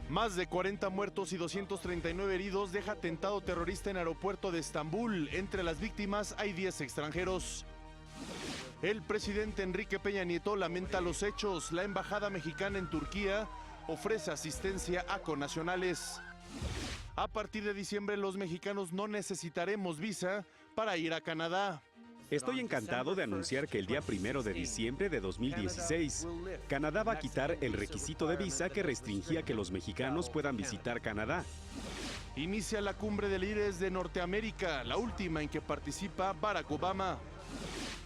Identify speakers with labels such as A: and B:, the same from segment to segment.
A: Más de 40 muertos y 239 heridos deja atentado terrorista en aeropuerto de Estambul. Entre las víctimas hay 10 extranjeros. El presidente Enrique Peña Nieto lamenta los hechos. La embajada mexicana en Turquía ofrece asistencia a connacionales. A partir de diciembre los mexicanos no necesitaremos visa para ir a Canadá.
B: Estoy encantado de anunciar que el día 1 de diciembre de 2016, Canadá va a quitar el requisito de visa que restringía que los mexicanos puedan visitar Canadá.
A: Inicia la cumbre de líderes de Norteamérica, la última en que participa Barack Obama.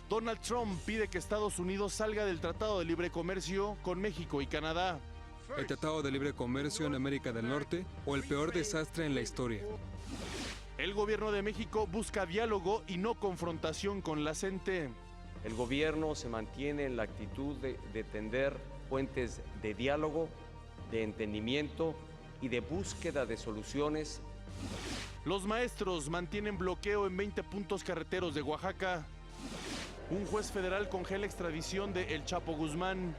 A: Donald Trump pide que Estados Unidos salga del Tratado de Libre Comercio con México y Canadá.
C: El Tratado de Libre Comercio en América del Norte o el peor desastre en la historia.
A: El gobierno de México busca diálogo y no confrontación con la gente.
D: El gobierno se mantiene en la actitud de tender puentes de diálogo, de entendimiento y de búsqueda de soluciones.
A: Los maestros mantienen bloqueo en 20 puntos carreteros de Oaxaca. Un juez federal congela extradición de El Chapo Guzmán.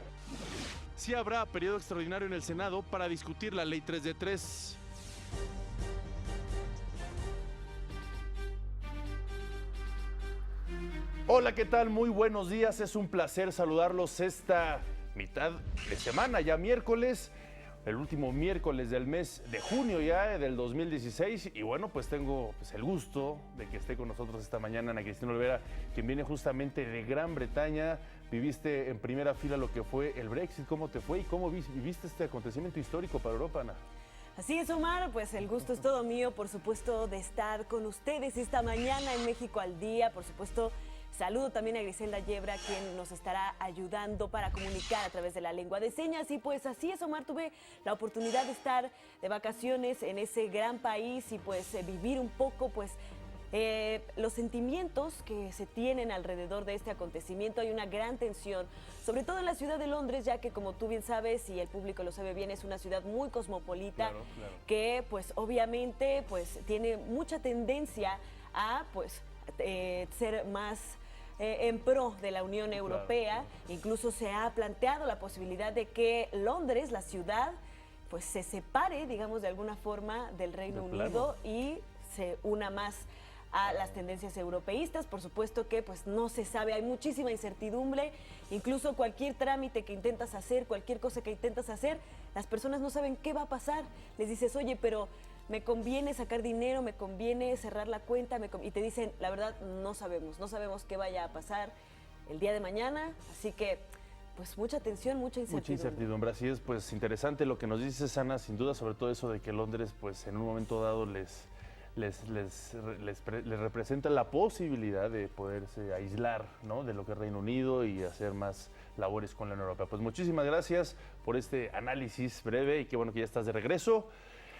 A: Sí habrá periodo extraordinario en el Senado para discutir la Ley 3 de 3. Hola, ¿qué tal? Muy buenos días. Es un placer saludarlos esta mitad de semana, ya miércoles, el último miércoles del mes de junio ya del 2016. Y bueno, pues tengo el gusto de que esté con nosotros esta mañana Ana Cristina Olvera, quien viene justamente de Gran Bretaña. Viviste en primera fila lo que fue el Brexit. ¿Cómo te fue y cómo viviste este acontecimiento histórico para Europa, Ana?
E: Así es, Omar, pues el gusto es todo mío, por supuesto, de estar con ustedes esta mañana en México al Día. Por supuesto, saludo también a Griselda Yebra, quien nos estará ayudando para comunicar a través de la lengua de señas. Y pues así es, Omar, tuve la oportunidad de estar de vacaciones en ese gran país y pues vivir un poco pues los sentimientos que se tienen alrededor de este acontecimiento. Hay una gran tensión, sobre todo en la ciudad de Londres, ya que como tú bien sabes y el público lo sabe bien, es una ciudad muy cosmopolita, claro. Que pues obviamente pues tiene mucha tendencia a pues ser más en pro de la Unión Europea. Claro. Incluso se ha planteado la posibilidad de que Londres, la ciudad, pues se separe, digamos, de alguna forma del Reino Unido y se una más a las tendencias europeístas. Por supuesto que pues no se sabe, hay muchísima incertidumbre, incluso cualquier trámite que intentas hacer, cualquier cosa que intentas hacer, las personas no saben qué va a pasar. Les dices, oye, pero me conviene sacar dinero, me conviene cerrar la cuenta, y te dicen, la verdad, no sabemos qué vaya a pasar el día de mañana, así que pues mucha tensión, mucha incertidumbre. Mucha incertidumbre,
A: así es, pues interesante lo que nos dices, Ana, sin duda, sobre todo eso de que Londres pues en un momento dado les representa la posibilidad de poderse aislar, ¿no?, de lo que es Reino Unido y hacer más labores con la Unión Europea. Pues muchísimas gracias por este análisis breve y qué bueno que ya estás de regreso.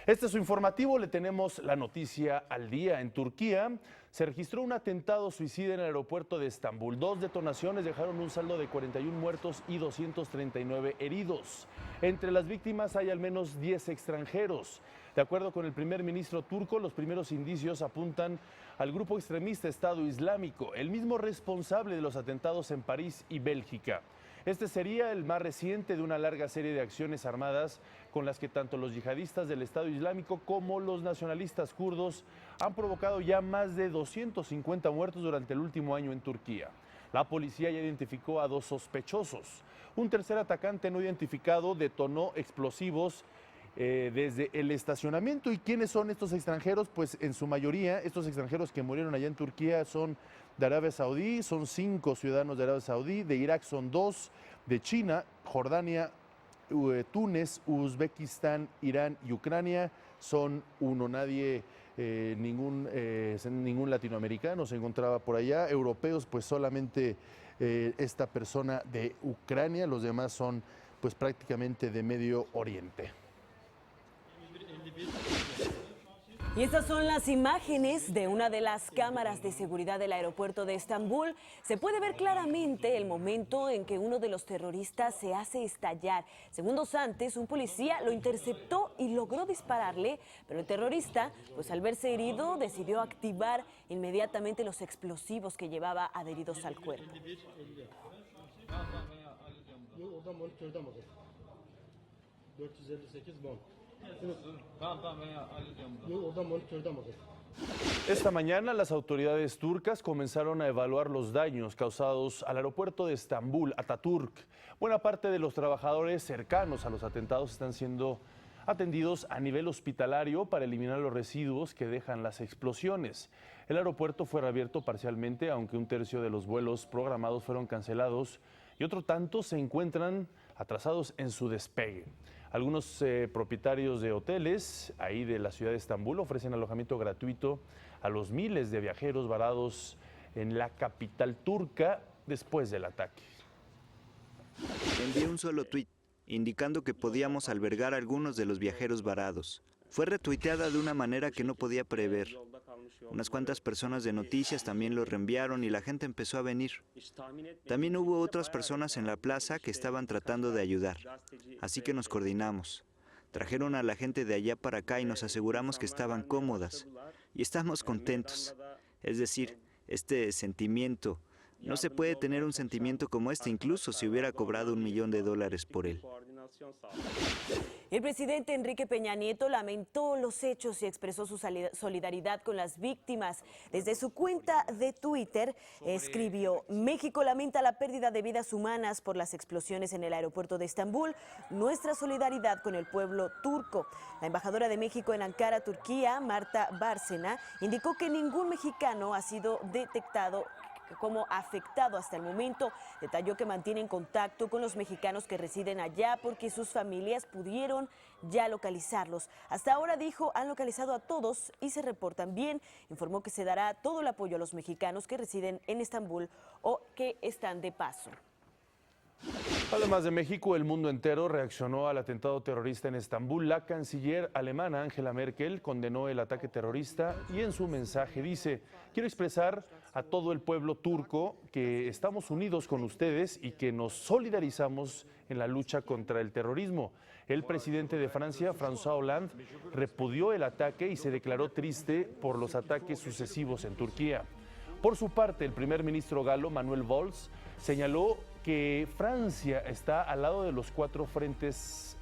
A: Este es su informativo, le tenemos la noticia al día. En Turquía se registró un atentado suicida en el aeropuerto de Estambul. 2 detonaciones dejaron un saldo de 41 muertos y 239 heridos. Entre las víctimas hay al menos 10 extranjeros. De acuerdo con el primer ministro turco, los primeros indicios apuntan al grupo extremista Estado Islámico, el mismo responsable de los atentados en París y Bélgica. Este sería el más reciente de una larga serie de acciones armadas con las que tanto los yihadistas del Estado Islámico como los nacionalistas kurdos han provocado ya más de 250 muertos durante el último año en Turquía. La policía ya identificó a 2 sospechosos. Un tercer atacante no identificado detonó explosivos desde el estacionamiento. ¿Y quiénes son estos extranjeros? Pues en su mayoría estos extranjeros que murieron allá en Turquía son de Arabia Saudí, son 5 ciudadanos de Arabia Saudí, de Irak son 2, de China, Jordania, Túnez, Uzbekistán, Irán y Ucrania son 1. Nadie, ningún latinoamericano se encontraba por allá. Europeos, pues solamente esta persona de Ucrania, los demás son pues prácticamente de Medio Oriente.
E: Y estas son las imágenes de una de las cámaras de seguridad del aeropuerto de Estambul. Se puede ver claramente el momento en que uno de los terroristas se hace estallar. Segundos antes, un policía lo interceptó y logró dispararle, pero el terrorista, pues al verse herido, decidió activar inmediatamente los explosivos que llevaba adheridos al cuerpo.
A: Esta mañana las autoridades turcas comenzaron a evaluar los daños causados al aeropuerto de Estambul, Atatürk. Buena parte de los trabajadores cercanos a los atentados están siendo atendidos a nivel hospitalario para eliminar los residuos que dejan las explosiones. El aeropuerto fue reabierto parcialmente, aunque un tercio de los vuelos programados fueron cancelados y otro tanto se encuentran atrasados en su despegue. Algunos propietarios de hoteles ahí de la ciudad de Estambul ofrecen alojamiento gratuito a los miles de viajeros varados en la capital turca después del ataque.
F: Envié un solo tuit indicando que podíamos albergar a algunos de los viajeros varados. Fue retuiteada de una manera que no podía prever. Unas cuantas personas de noticias también lo reenviaron y la gente empezó a venir. También hubo otras personas en la plaza que estaban tratando de ayudar, así que nos coordinamos. Trajeron a la gente de allá para acá y nos aseguramos que estaban cómodas. Y estamos contentos. Es decir, este sentimiento, no se puede tener un sentimiento como este, incluso si hubiera cobrado $1 millón por él.
E: El presidente Enrique Peña Nieto lamentó los hechos y expresó su solidaridad con las víctimas. Desde su cuenta de Twitter escribió: México lamenta la pérdida de vidas humanas por las explosiones en el aeropuerto de Estambul. Nuestra solidaridad con el pueblo turco. La embajadora de México en Ankara, Turquía, Marta Bárcena, indicó que ningún mexicano ha sido detectado como afectado hasta el momento. Detalló que mantienen contacto con los mexicanos que residen allá porque sus familias pudieron ya localizarlos. Hasta ahora, dijo, han localizado a todos y se reportan bien. Informó que se dará todo el apoyo a los mexicanos que residen en Estambul o que están de paso.
A: Además de México, el mundo entero reaccionó al atentado terrorista en Estambul. La canciller alemana Angela Merkel condenó el ataque terrorista y en su mensaje dice: quiero expresar a todo el pueblo turco que estamos unidos con ustedes y que nos solidarizamos en la lucha contra el terrorismo. El presidente de Francia, François Hollande, repudió el ataque y se declaró triste por los ataques sucesivos en Turquía. Por su parte, el primer ministro galo, Manuel Valls, señaló que Francia está al lado de los 4 frentes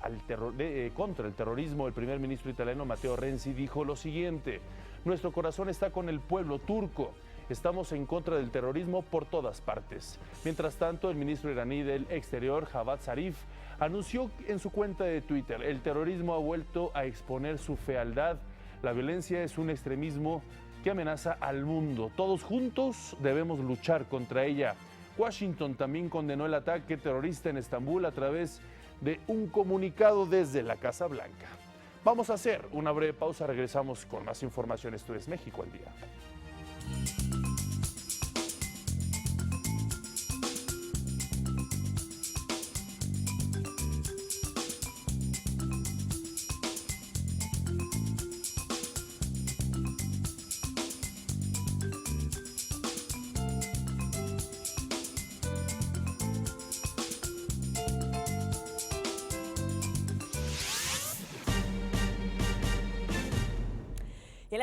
A: contra el terrorismo. El primer ministro italiano, Matteo Renzi, dijo lo siguiente: nuestro corazón está con el pueblo turco. Estamos en contra del terrorismo por todas partes. Mientras tanto, el ministro iraní del Exterior, Javad Zarif, anunció en su cuenta de Twitter: el terrorismo ha vuelto a exponer su fealdad. La violencia es un extremismo que amenaza al mundo. Todos juntos debemos luchar contra ella. Washington también condenó el ataque terrorista en Estambul a través de un comunicado desde la Casa Blanca. Vamos a hacer una breve pausa, regresamos con más información. Esto es México al Día.
E: Y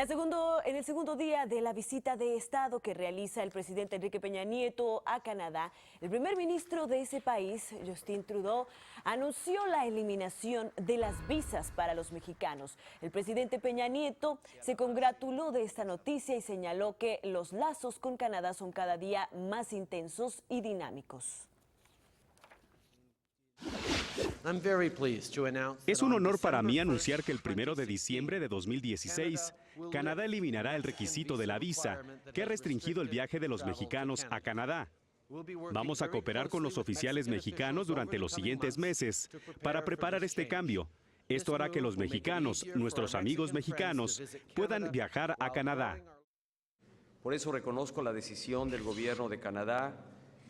E: en el segundo día de la visita de Estado que realiza el presidente Enrique Peña Nieto a Canadá, el primer ministro de ese país, Justin Trudeau, anunció la eliminación de las visas para los mexicanos. El presidente Peña Nieto se congratuló de esta noticia y señaló que los lazos con Canadá son cada día más intensos y dinámicos.
B: Es un honor para mí anunciar que el 1 de diciembre de 2016, Canadá eliminará el requisito de la visa que ha restringido el viaje de los mexicanos a Canadá. Vamos a cooperar con los oficiales mexicanos durante los siguientes meses para preparar este cambio. Esto hará que los mexicanos, nuestros amigos mexicanos, puedan viajar a Canadá.
D: Por eso reconozco la decisión del gobierno de Canadá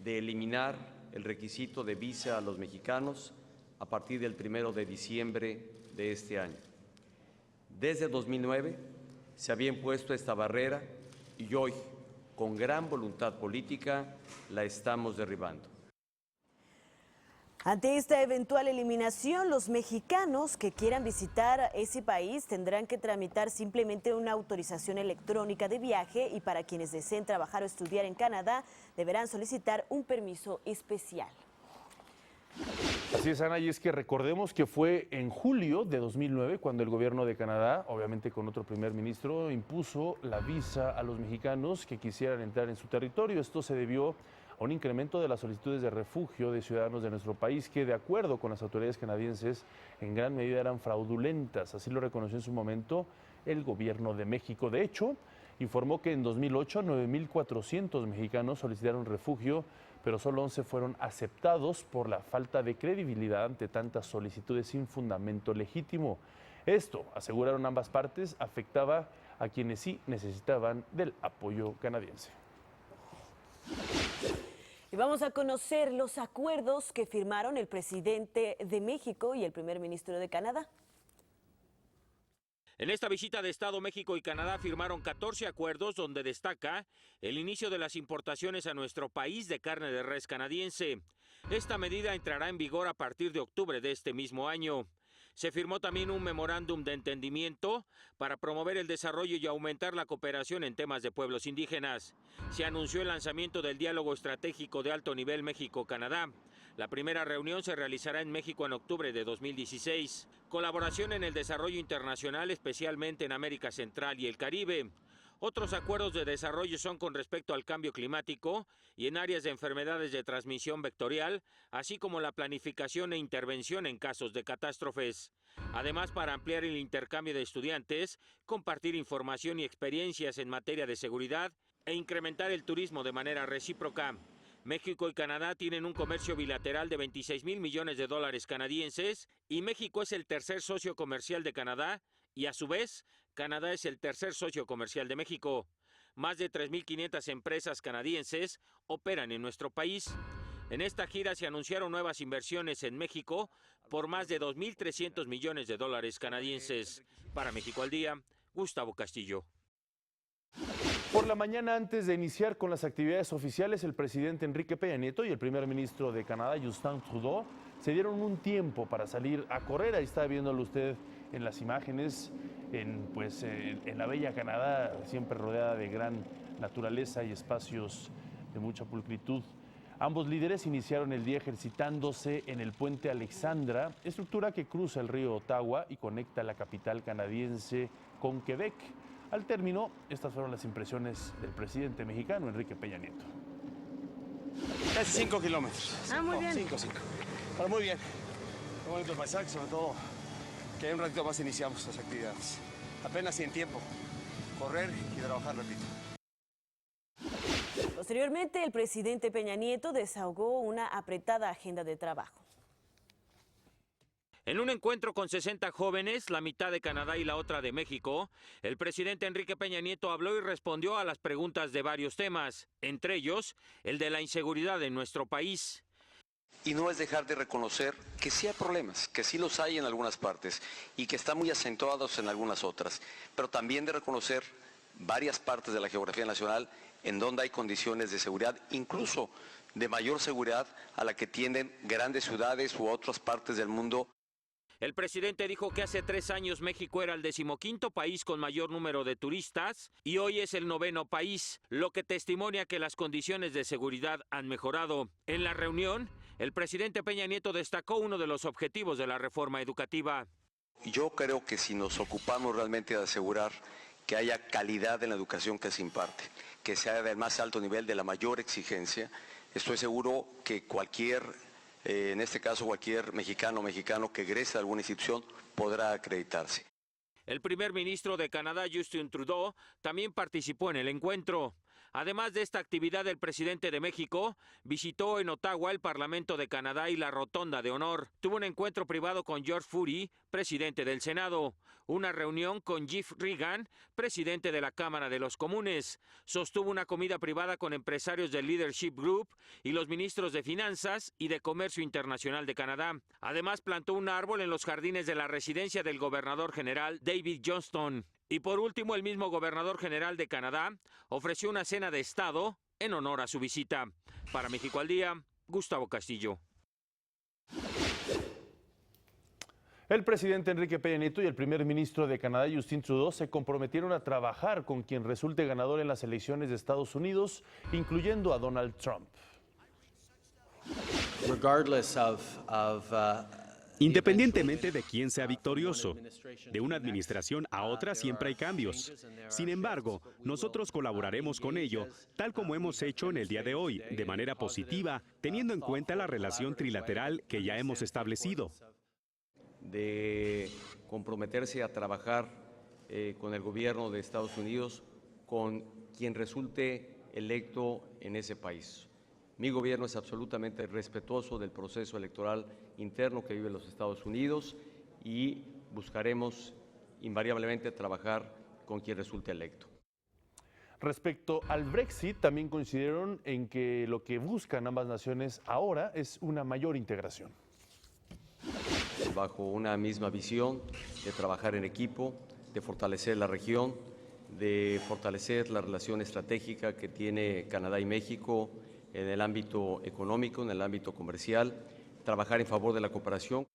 D: de eliminar el requisito de visa a los mexicanos a partir del 1 de diciembre de este año. Desde 2009 se había impuesto esta barrera y hoy, con gran voluntad política, la estamos derribando.
E: Ante esta eventual eliminación, los mexicanos que quieran visitar ese país tendrán que tramitar simplemente una autorización electrónica de viaje y para quienes deseen trabajar o estudiar en Canadá deberán solicitar un permiso especial.
A: Así es, Ana, y es que recordemos que fue en julio de 2009 cuando el gobierno de Canadá, obviamente con otro primer ministro, impuso la visa a los mexicanos que quisieran entrar en su territorio. Esto se debió a un incremento de las solicitudes de refugio de ciudadanos de nuestro país que, de acuerdo con las autoridades canadienses, en gran medida eran fraudulentas. Así lo reconoció en su momento el gobierno de México. De hecho, informó que en 2008 9.400 mexicanos solicitaron refugio, pero solo 11 fueron aceptados por la falta de credibilidad ante tantas solicitudes sin fundamento legítimo. Esto, aseguraron ambas partes, afectaba a quienes sí necesitaban del apoyo canadiense.
E: Y vamos a conocer los acuerdos que firmaron el presidente de México y el primer ministro de Canadá.
G: En esta visita de Estado, México y Canadá firmaron 14 acuerdos donde destaca el inicio de las importaciones a nuestro país de carne de res canadiense. Esta medida entrará en vigor a partir de octubre de este mismo año. Se firmó también un memorándum de entendimiento para promover el desarrollo y aumentar la cooperación en temas de pueblos indígenas. Se anunció el lanzamiento del diálogo estratégico de alto nivel México-Canadá. La primera reunión se realizará en México en octubre de 2016. Colaboración en el desarrollo internacional, especialmente en América Central y el Caribe. Otros acuerdos de desarrollo son con respecto al cambio climático y en áreas de enfermedades de transmisión vectorial, así como la planificación e intervención en casos de catástrofes. Además, para ampliar el intercambio de estudiantes, compartir información y experiencias en materia de seguridad e incrementar el turismo de manera recíproca. México y Canadá tienen un comercio bilateral de 26,000 millones de dólares canadienses y México es el tercer socio comercial de Canadá y a su vez, Canadá es el tercer socio comercial de México. Más de 3.500 empresas canadienses operan en nuestro país. En esta gira se anunciaron nuevas inversiones en México por más de 2.300 millones de dólares canadienses. Para México al Día, Gustavo Castillo.
A: Por la mañana, antes de iniciar con las actividades oficiales, el presidente Enrique Peña Nieto y el primer ministro de Canadá, Justin Trudeau, se dieron un tiempo para salir a correr. Ahí está viéndolo usted en las imágenes, en la bella Canadá, siempre rodeada de gran naturaleza y espacios de mucha pulcritud. Ambos líderes iniciaron el día ejercitándose en el puente Alexandra, estructura que cruza el río Ottawa y conecta la capital canadiense con Quebec. Al término, estas fueron las impresiones del presidente mexicano, Enrique Peña Nieto.
H: Casi 5 kilómetros.
E: Muy bien.
H: 5. Pero muy bien. Qué bonito el paisaje, sobre todo que en un ratito más iniciamos las actividades. Apenas sin tiempo. Correr y trabajar, repito.
E: Posteriormente, el presidente Peña Nieto desahogó una apretada agenda de trabajo.
G: En un encuentro con 60 jóvenes, la mitad de Canadá y la otra de México, el presidente Enrique Peña Nieto habló y respondió a las preguntas de varios temas, entre ellos el de la inseguridad en nuestro país.
I: Y no es dejar de reconocer que sí hay problemas, que sí los hay en algunas partes y que están muy acentuados en algunas otras, pero también de reconocer varias partes de la geografía nacional en donde hay condiciones de seguridad, incluso de mayor seguridad a la que tienen grandes ciudades u otras partes del mundo.
G: El presidente dijo que hace 3 años México era el 15º país con mayor número de turistas y hoy es el 9º país, lo que testimonia que las condiciones de seguridad han mejorado. En la reunión, el presidente Peña Nieto destacó uno de los objetivos de la reforma educativa.
I: Yo creo que si nos ocupamos realmente de asegurar que haya calidad en la educación que se imparte, que sea del más alto nivel, de la mayor exigencia, estoy seguro que en este caso cualquier mexicano que egrese de alguna institución podrá acreditarse.
G: El primer ministro de Canadá, Justin Trudeau, también participó en el encuentro. Además de esta actividad, el presidente de México visitó en Ottawa el Parlamento de Canadá y la Rotonda de Honor. Tuvo un encuentro privado con George Furey, presidente del Senado. Una reunión con Jeff Regan, presidente de la Cámara de los Comunes. Sostuvo una comida privada con empresarios del Leadership Group y los ministros de Finanzas y de Comercio Internacional de Canadá. Además, plantó un árbol en los jardines de la residencia del gobernador general David Johnston. Y por último, el mismo gobernador general de Canadá ofreció una cena de Estado en honor a su visita. Para México al Día, Gustavo Castillo.
A: El presidente Enrique Peña Nieto y el primer ministro de Canadá, Justin Trudeau, se comprometieron a trabajar con quien resulte ganador en las elecciones de Estados Unidos, incluyendo a Donald Trump.
B: Independientemente de quién sea victorioso, de una administración a otra siempre hay cambios. Sin embargo, nosotros colaboraremos con ello, tal como hemos hecho en el día de hoy, de manera positiva, teniendo en cuenta la relación trilateral que ya hemos establecido.
D: De comprometerse a trabajar con el gobierno de Estados Unidos, con quien resulte electo en ese país. Mi gobierno es absolutamente respetuoso del proceso electoral interno que viven los Estados Unidos y buscaremos invariablemente trabajar con quien resulte electo.
A: Respecto al Brexit, también coincidieron en que lo que buscan ambas naciones ahora es una mayor integración.
D: Bajo una misma visión de trabajar en equipo, de fortalecer la región, de fortalecer la relación estratégica que tiene Canadá y México en el ámbito económico, en el ámbito comercial, trabajar en favor de la cooperación.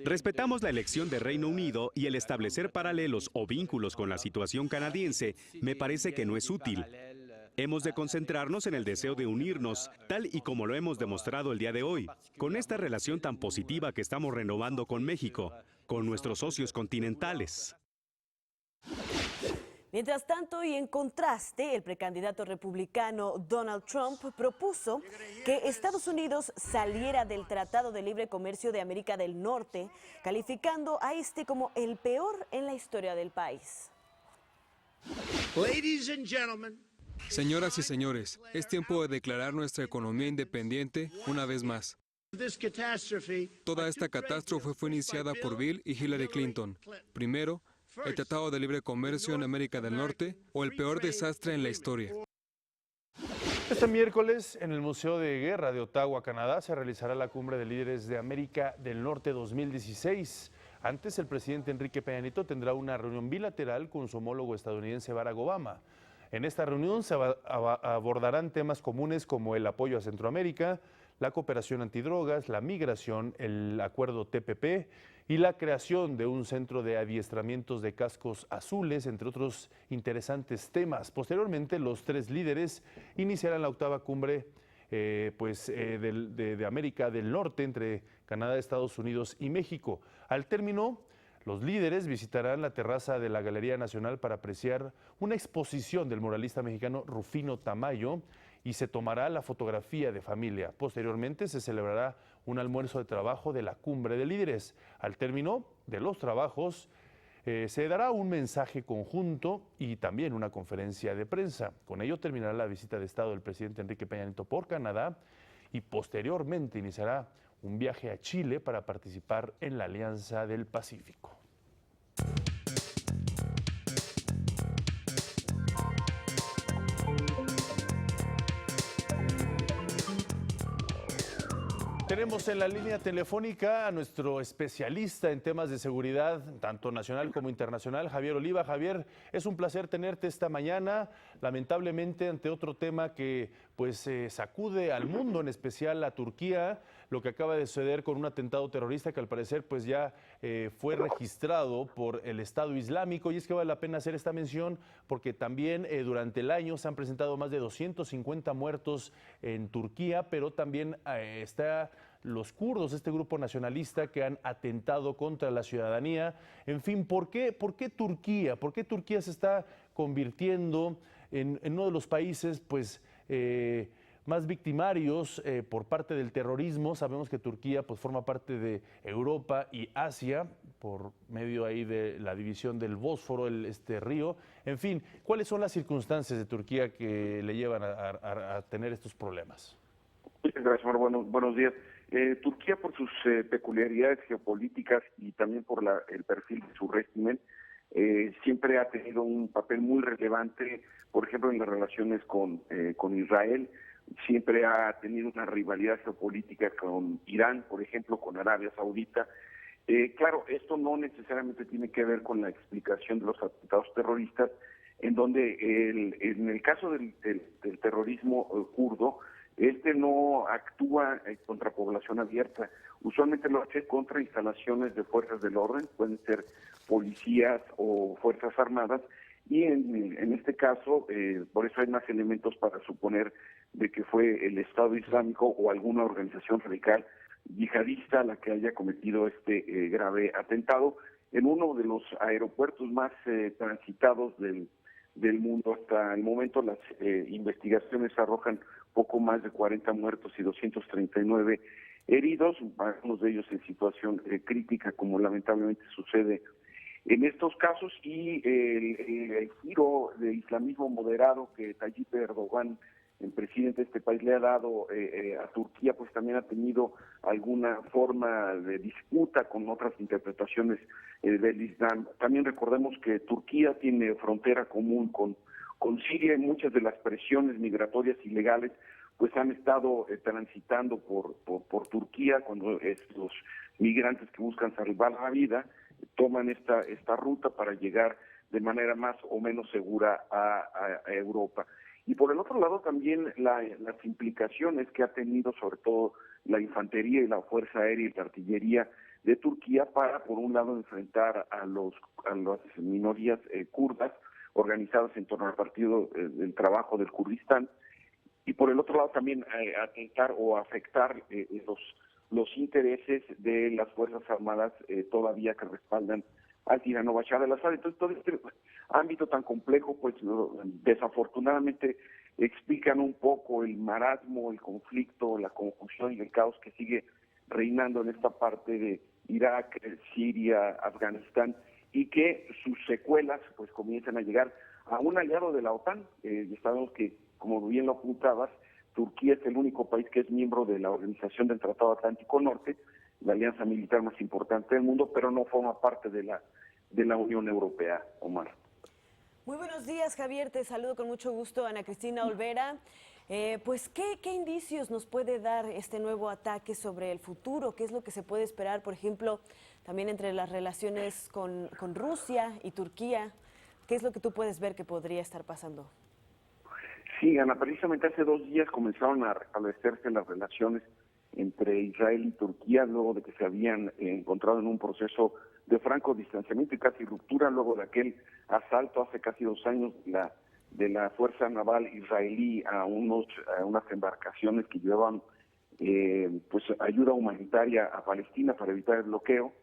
B: Respetamos la elección de Reino Unido y el establecer paralelos o vínculos con la situación canadiense me parece que no es útil. Hemos de concentrarnos en el deseo de unirnos, tal y como lo hemos demostrado el día de hoy, con esta relación tan positiva que estamos renovando con México, con nuestros socios continentales.
E: Mientras tanto, y en contraste, el precandidato republicano Donald Trump propuso que Estados Unidos saliera del Tratado de Libre Comercio de América del Norte, calificando a este como el peor en la historia del país.
C: Señoras y señores, es tiempo de declarar nuestra economía independiente una vez más. Toda esta catástrofe fue iniciada por Bill y Hillary Clinton. Primero, el Tratado de Libre Comercio en América del Norte o el peor desastre en la historia.
A: Este miércoles, en el Museo de Guerra de Ottawa, Canadá, se realizará la Cumbre de Líderes de América del Norte 2016. Antes, el presidente Enrique Peña Nieto tendrá una reunión bilateral con su homólogo estadounidense Barack Obama. En esta reunión se abordarán temas comunes como el apoyo a Centroamérica, la cooperación antidrogas, la migración, el acuerdo TPP y la creación de un centro de adiestramientos de cascos azules, entre otros interesantes temas. Posteriormente, los tres líderes iniciarán la octava cumbre de América del Norte entre Canadá, Estados Unidos y México. Al término, los líderes visitarán la terraza de la Galería Nacional para apreciar una exposición del muralista mexicano Rufino Tamayo y se tomará la fotografía de familia. Posteriormente se celebrará un almuerzo de trabajo de la Cumbre de Líderes. Al término de los trabajos se dará un mensaje conjunto y también una conferencia de prensa. Con ello terminará la visita de Estado del presidente Enrique Peña Nieto por Canadá y posteriormente iniciará un viaje a Chile para participar en la Alianza del Pacífico. Tenemos en la línea telefónica a nuestro especialista en temas de seguridad, tanto nacional como internacional, Javier Oliva. Javier, es un placer tenerte esta mañana, lamentablemente ante otro tema que sacude al mundo, en especial a Turquía, lo que acaba de suceder con un atentado terrorista que al parecer ya fue registrado por el Estado Islámico. Y es que vale la pena hacer esta mención porque también durante el año se han presentado más de 250 muertos en Turquía, pero también está los kurdos, este grupo nacionalista que han atentado contra la ciudadanía. En fin, ¿por qué Turquía? ¿Por qué Turquía se está convirtiendo en uno de los países más victimarios por parte del terrorismo? Sabemos que Turquía forma parte de Europa y Asia por medio ahí de la división del Bósforo, este río. En fin, ¿cuáles son las circunstancias de Turquía que le llevan a tener estos problemas?
J: Muchas gracias, buenos días. Turquía, por sus peculiaridades geopolíticas y también por el perfil de su régimen, siempre ha tenido un papel muy relevante, por ejemplo, en las relaciones con Israel. Siempre ha tenido una rivalidad geopolítica con Irán, por ejemplo, con Arabia Saudita, Claro, esto no necesariamente tiene que ver con la explicación de los atentados terroristas, en donde en el caso del terrorismo kurdo, este no actúa contra población abierta. Usualmente lo hace contra instalaciones de fuerzas del orden, pueden ser policías o fuerzas armadas, y en este caso, por eso hay más elementos para suponer de que fue el Estado Islámico o alguna organización radical yihadista la que haya cometido este grave atentado en uno de los aeropuertos más transitados del mundo. Hasta el momento las investigaciones arrojan poco más de 40 muertos y 239 heridos, algunos de ellos en situación crítica, como lamentablemente sucede en estos casos, y el giro de islamismo moderado que Tayyip Erdogan, el presidente de este país, le ha dado a Turquía, pues también ha tenido alguna forma de disputa con otras interpretaciones del Islam. También recordemos que Turquía tiene frontera común con Siria, y muchas de las presiones migratorias ilegales pues han estado transitando por Turquía, cuando los migrantes que buscan salvar la vida toman esta ruta para llegar de manera más o menos segura a Europa. Y por el otro lado también las implicaciones que ha tenido sobre todo la infantería y la fuerza aérea y la artillería de Turquía para, por un lado, enfrentar a las minorías kurdas organizadas en torno al Partido del Trabajo del Kurdistán, y por el otro lado también atentar o afectar los intereses de las Fuerzas Armadas todavía que respaldan al tirano Bashar al-Assad. Entonces, todo este ámbito tan complejo, pues desafortunadamente explican un poco el marasmo, el conflicto, la confusión y el caos que sigue reinando en esta parte de Irak, Siria, Afganistán, y que sus secuelas pues comienzan a llegar a un aliado de la OTAN. Y sabemos que, como bien lo apuntabas, Turquía es el único país que es miembro de la Organización del Tratado Atlántico Norte, la alianza militar más importante del mundo, pero no forma parte de la Unión Europea, Omar.
E: Muy buenos días, Javier, te saludo con mucho gusto, Ana Cristina Olvera. Pues, ¿qué indicios nos puede dar este nuevo ataque sobre el futuro? ¿Qué es lo que se puede esperar, por ejemplo, también entre las relaciones con Rusia y Turquía? ¿Qué es lo que tú puedes ver que podría estar pasando?
J: Sí, Ana, precisamente hace 2 días comenzaron a restablecerse las relaciones entre Israel y Turquía, luego de que se habían encontrado en un proceso de franco distanciamiento y casi ruptura, luego de aquel asalto hace casi 2 años de la Fuerza Naval israelí a unas embarcaciones que llevaban pues ayuda humanitaria a Palestina para evitar el bloqueo.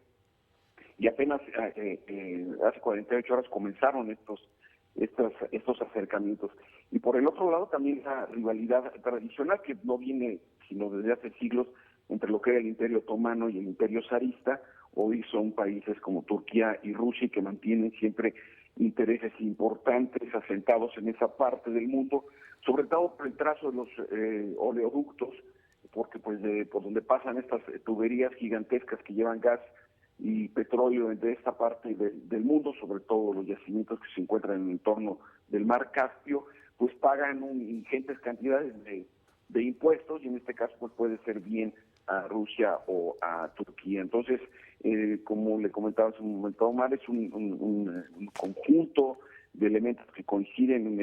J: Y apenas hace 48 horas comenzaron estos acercamientos. Y por el otro lado también la rivalidad tradicional que no viene sino desde hace siglos entre lo que era el Imperio Otomano y el Imperio Zarista. Hoy son países como Turquía y Rusia que mantienen siempre intereses importantes asentados en esa parte del mundo, sobre todo por el trazo de los oleoductos, porque pues por donde pasan estas tuberías gigantescas que llevan gas y petróleo de esta parte del mundo, sobre todo los yacimientos que se encuentran en el entorno del Mar Caspio, pues pagan ingentes cantidades de impuestos, y en este caso pues puede ser bien a Rusia o a Turquía. Entonces, como le comentaba hace un momento, Omar, es un conjunto de elementos que coinciden en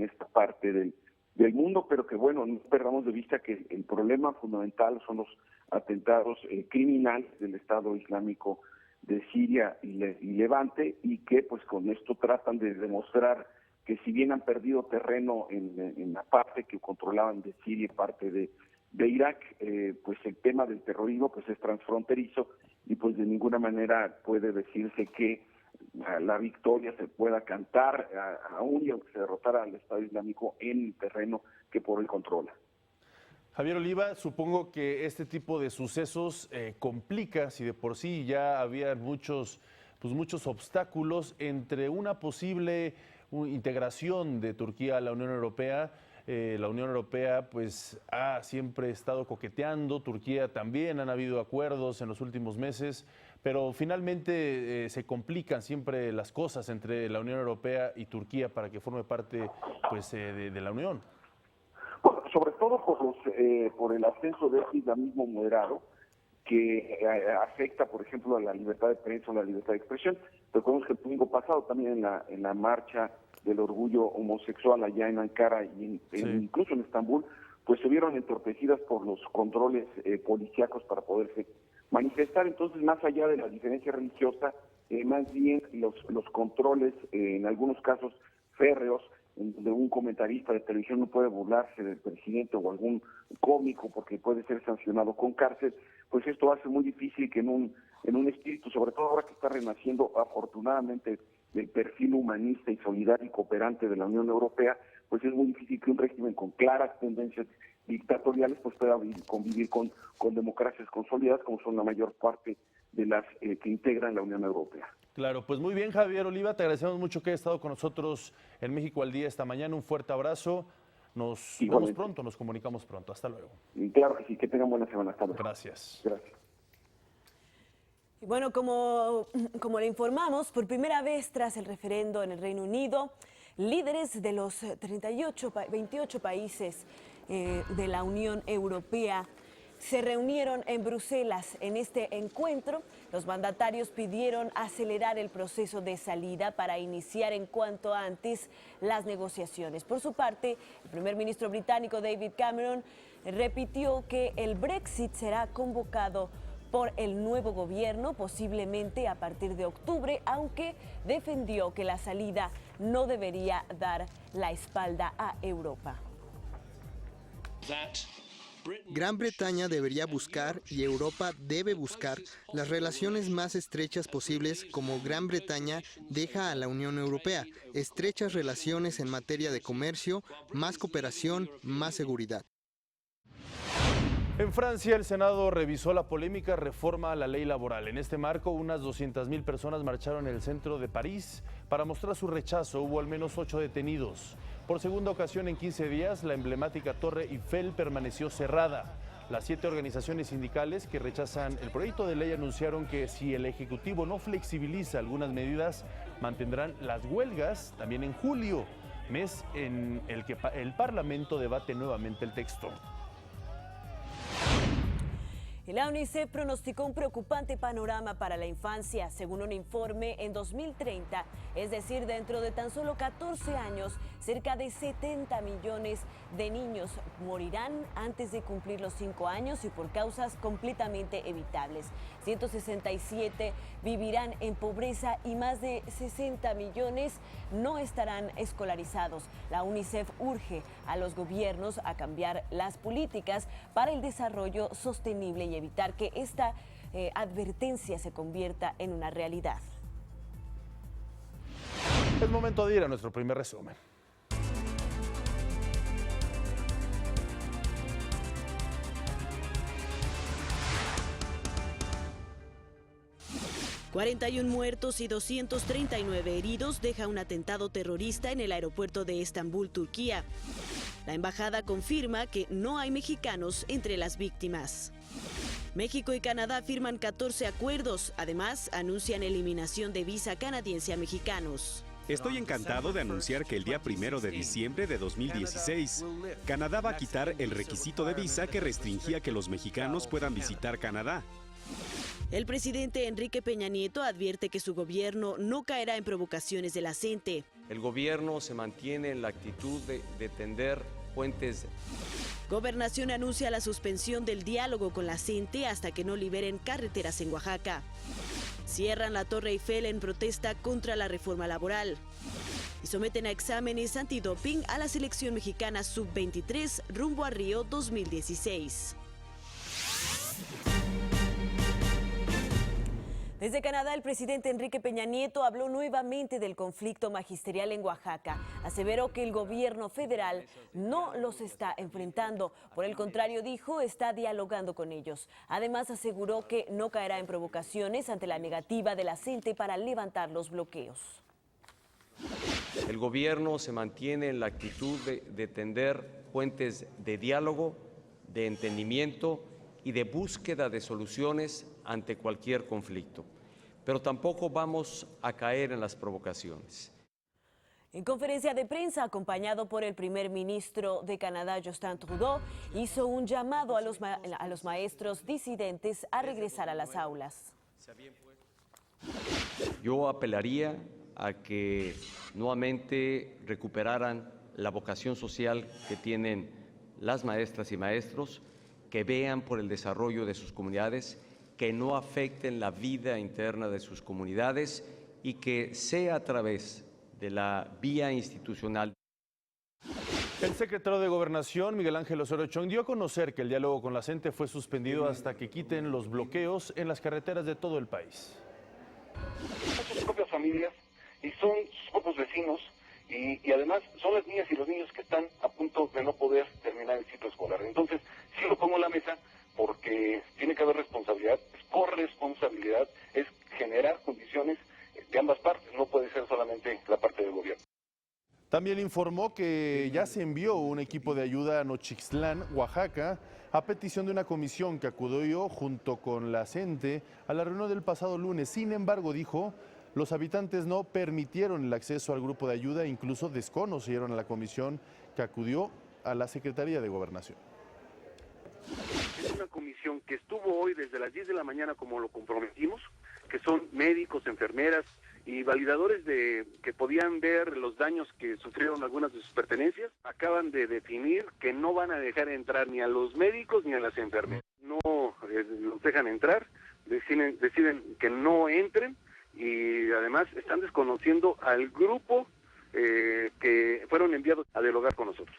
J: esta parte del mundo, pero que bueno, no perdamos de vista que el problema fundamental son los atentados criminales del Estado Islámico de Siria y Levante, y que pues con esto tratan de demostrar que si bien han perdido terreno en la parte que controlaban de Siria y parte de Irak, pues el tema del terrorismo pues es transfronterizo, y pues de ninguna manera puede decirse que la victoria se pueda cantar aún y aunque se derrotara al Estado Islámico en el terreno que por él controla.
A: Javier Oliva, supongo que este tipo de sucesos complica, si de por sí ya había muchos obstáculos entre una posible integración de Turquía a la Unión Europea. La Unión Europea pues ha siempre estado coqueteando, Turquía también, han habido acuerdos en los últimos meses, pero finalmente se complican siempre las cosas entre la Unión Europea y Turquía para que forme parte pues de la Unión.
J: Bueno, sobre todo por el ascenso de este islamismo moderado, que afecta, por ejemplo, a la libertad de prensa o la libertad de expresión. Recordemos que el domingo pasado también en la marcha del orgullo homosexual allá en Ankara y incluso en Estambul, pues se vieron entorpecidas por los controles policíacos para poderse manifestar. Entonces, más allá de la diferencia religiosa, más bien los controles, en algunos casos férreos, donde un comentarista de televisión no puede burlarse del presidente o algún cómico porque puede ser sancionado con cárcel, pues esto hace muy difícil que en un espíritu, sobre todo ahora que está renaciendo afortunadamente el perfil humanista y solidario y cooperante de la Unión Europea, pues es muy difícil que un régimen con claras tendencias dictatoriales pues pueda convivir con democracias consolidadas como son la mayor parte de las que integran la Unión Europea.
A: Claro, pues muy bien, Javier Oliva, te agradecemos mucho que hayas estado con nosotros en México al Día esta mañana. Un fuerte abrazo. Nos vemos pronto, nos comunicamos pronto. Hasta luego.
J: Y claro que sí, que tengan buena semana. Hasta luego.
A: Gracias.
J: Gracias.
E: Y bueno, como le informamos, por primera vez tras el referendo en el Reino Unido, líderes de los 28 países de la Unión Europea se reunieron en Bruselas. En este encuentro, los mandatarios pidieron acelerar el proceso de salida para iniciar en cuanto antes las negociaciones. Por su parte, el primer ministro británico David Cameron repitió que el Brexit será convocado por el nuevo gobierno, posiblemente a partir de octubre, aunque defendió que la salida no debería dar la espalda a Europa.
K: Gran Bretaña debería buscar y Europa debe buscar las relaciones más estrechas posibles como Gran Bretaña deja a la Unión Europea, estrechas relaciones en materia de comercio, más cooperación, más seguridad.
A: En Francia, el Senado revisó la polémica reforma a la ley laboral. En este marco, unas 200,000 personas marcharon en el centro de París para mostrar su rechazo. Hubo al menos 8 detenidos. Por segunda ocasión en 15 días, la emblemática Torre Eiffel permaneció cerrada. Las 7 organizaciones sindicales que rechazan el proyecto de ley anunciaron que si el Ejecutivo no flexibiliza algunas medidas, mantendrán las huelgas también en julio, mes en el que el Parlamento debate nuevamente el texto.
E: La UNICEF pronosticó un preocupante panorama para la infancia. Según un informe, en 2030, es decir, dentro de tan solo 14 años, cerca de 70 millones de niños morirán antes de cumplir los 5 años y por causas completamente evitables. 167 vivirán en pobreza y más de 60 millones no estarán escolarizados. La UNICEF urge a los gobiernos a cambiar las políticas para el desarrollo sostenible y evitar que esta advertencia se convierta en una realidad.
A: Es momento de ir a nuestro primer resumen.
L: ...41 muertos y 239 heridos deja un atentado terrorista en el aeropuerto de Estambul, Turquía. La embajada confirma que no hay mexicanos entre las víctimas. México y Canadá firman 14 acuerdos. Además, anuncian eliminación de visa canadiense a mexicanos.
B: Estoy encantado de anunciar que el día 1 de diciembre de 2016, Canadá va a quitar el requisito de visa que restringía que los mexicanos puedan visitar Canadá.
L: El presidente Enrique Peña Nieto advierte que su gobierno no caerá en provocaciones de la CENTE.
D: El gobierno se mantiene en la actitud de tender puentes.
L: Gobernación anuncia la suspensión del diálogo con la CENTE hasta que no liberen carreteras en Oaxaca. Cierran la Torre Eiffel en protesta contra la reforma laboral. Y someten a exámenes antidoping a la selección mexicana sub-23 rumbo a Río 2016.
E: Desde Canadá, el presidente Enrique Peña Nieto habló nuevamente del conflicto magisterial en Oaxaca. Aseveró que el gobierno federal no los está enfrentando. Por el contrario, dijo, está dialogando con ellos. Además, aseguró que no caerá en provocaciones ante la negativa de la CENTE para levantar los bloqueos.
D: El gobierno se mantiene en la actitud de tender puentes de diálogo, de entendimiento y de búsqueda de soluciones ante cualquier conflicto, pero tampoco vamos a caer en las provocaciones.
E: En conferencia de prensa, acompañado por el primer ministro de Canadá, Justin Trudeau, hizo un llamado a los maestros disidentes a regresar a las aulas.
D: Yo apelaría a que nuevamente recuperaran la vocación social que tienen las maestras y maestros, que vean por el desarrollo de sus comunidades, que no afecten la vida interna de sus comunidades y que sea a través de la vía institucional.
A: El secretario de Gobernación, Miguel Ángel Osorio Chong, dio a conocer que el diálogo con la CENTE fue suspendido hasta que quiten los bloqueos en las carreteras de todo el país.
J: Son sus propias familias y son sus propios vecinos y además son las niñas y los niños que están a punto de no poder terminar el ciclo escolar. Entonces, sí lo pongo en la mesa porque tiene que haber responsabilidad, es corresponsabilidad, es generar condiciones de ambas partes, no puede ser solamente la parte del gobierno.
A: También informó que ya se envió un equipo de ayuda a Nochixtlán, Oaxaca, a petición de una comisión que acudió junto con la CENTE a la reunión del pasado lunes. Sin embargo, dijo, los habitantes no permitieron el acceso al grupo de ayuda e incluso desconocieron a la comisión que acudió a la Secretaría de Gobernación.
J: Es una comisión que estuvo hoy desde las 10 de la mañana como lo comprometimos, que son médicos, enfermeras y validadores que podían ver los daños que sufrieron algunas de sus pertenencias. Acaban de definir que no van a dejar entrar ni a los médicos ni a las enfermeras. No los dejan entrar, deciden que no entren y además están desconociendo al grupo que fueron enviados a dialogar con nosotros.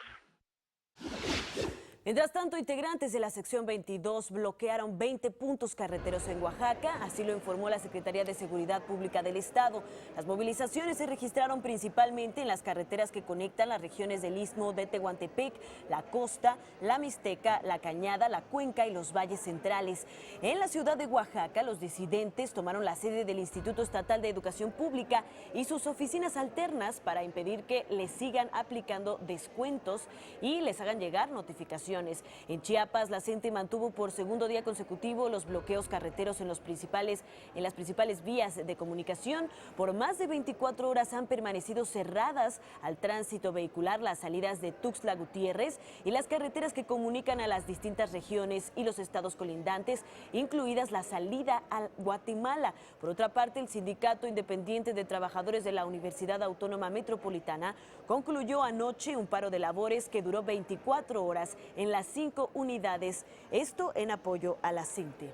E: Mientras tanto, integrantes de la sección 22 bloquearon 20 puntos carreteros en Oaxaca, así lo informó la Secretaría de Seguridad Pública del Estado. Las movilizaciones se registraron principalmente en las carreteras que conectan las regiones del Istmo de Tehuantepec, la Costa, la Mixteca, la Cañada, la Cuenca y los valles centrales. En la ciudad de Oaxaca, los disidentes tomaron la sede del Instituto Estatal de Educación Pública y sus oficinas alternas para impedir que les sigan aplicando descuentos y les hagan llegar notificaciones. En Chiapas, la CENTE mantuvo por segundo día consecutivo los bloqueos carreteros en las principales vías de comunicación. Por más de 24 horas han permanecido cerradas al tránsito vehicular las salidas de Tuxtla Gutiérrez y las carreteras que comunican a las distintas regiones y los estados colindantes, incluidas la salida a Guatemala. Por otra parte, el Sindicato Independiente de Trabajadores de la Universidad Autónoma Metropolitana concluyó anoche un paro de labores que duró 24 horas en las 5 unidades, esto en apoyo a la CENTE.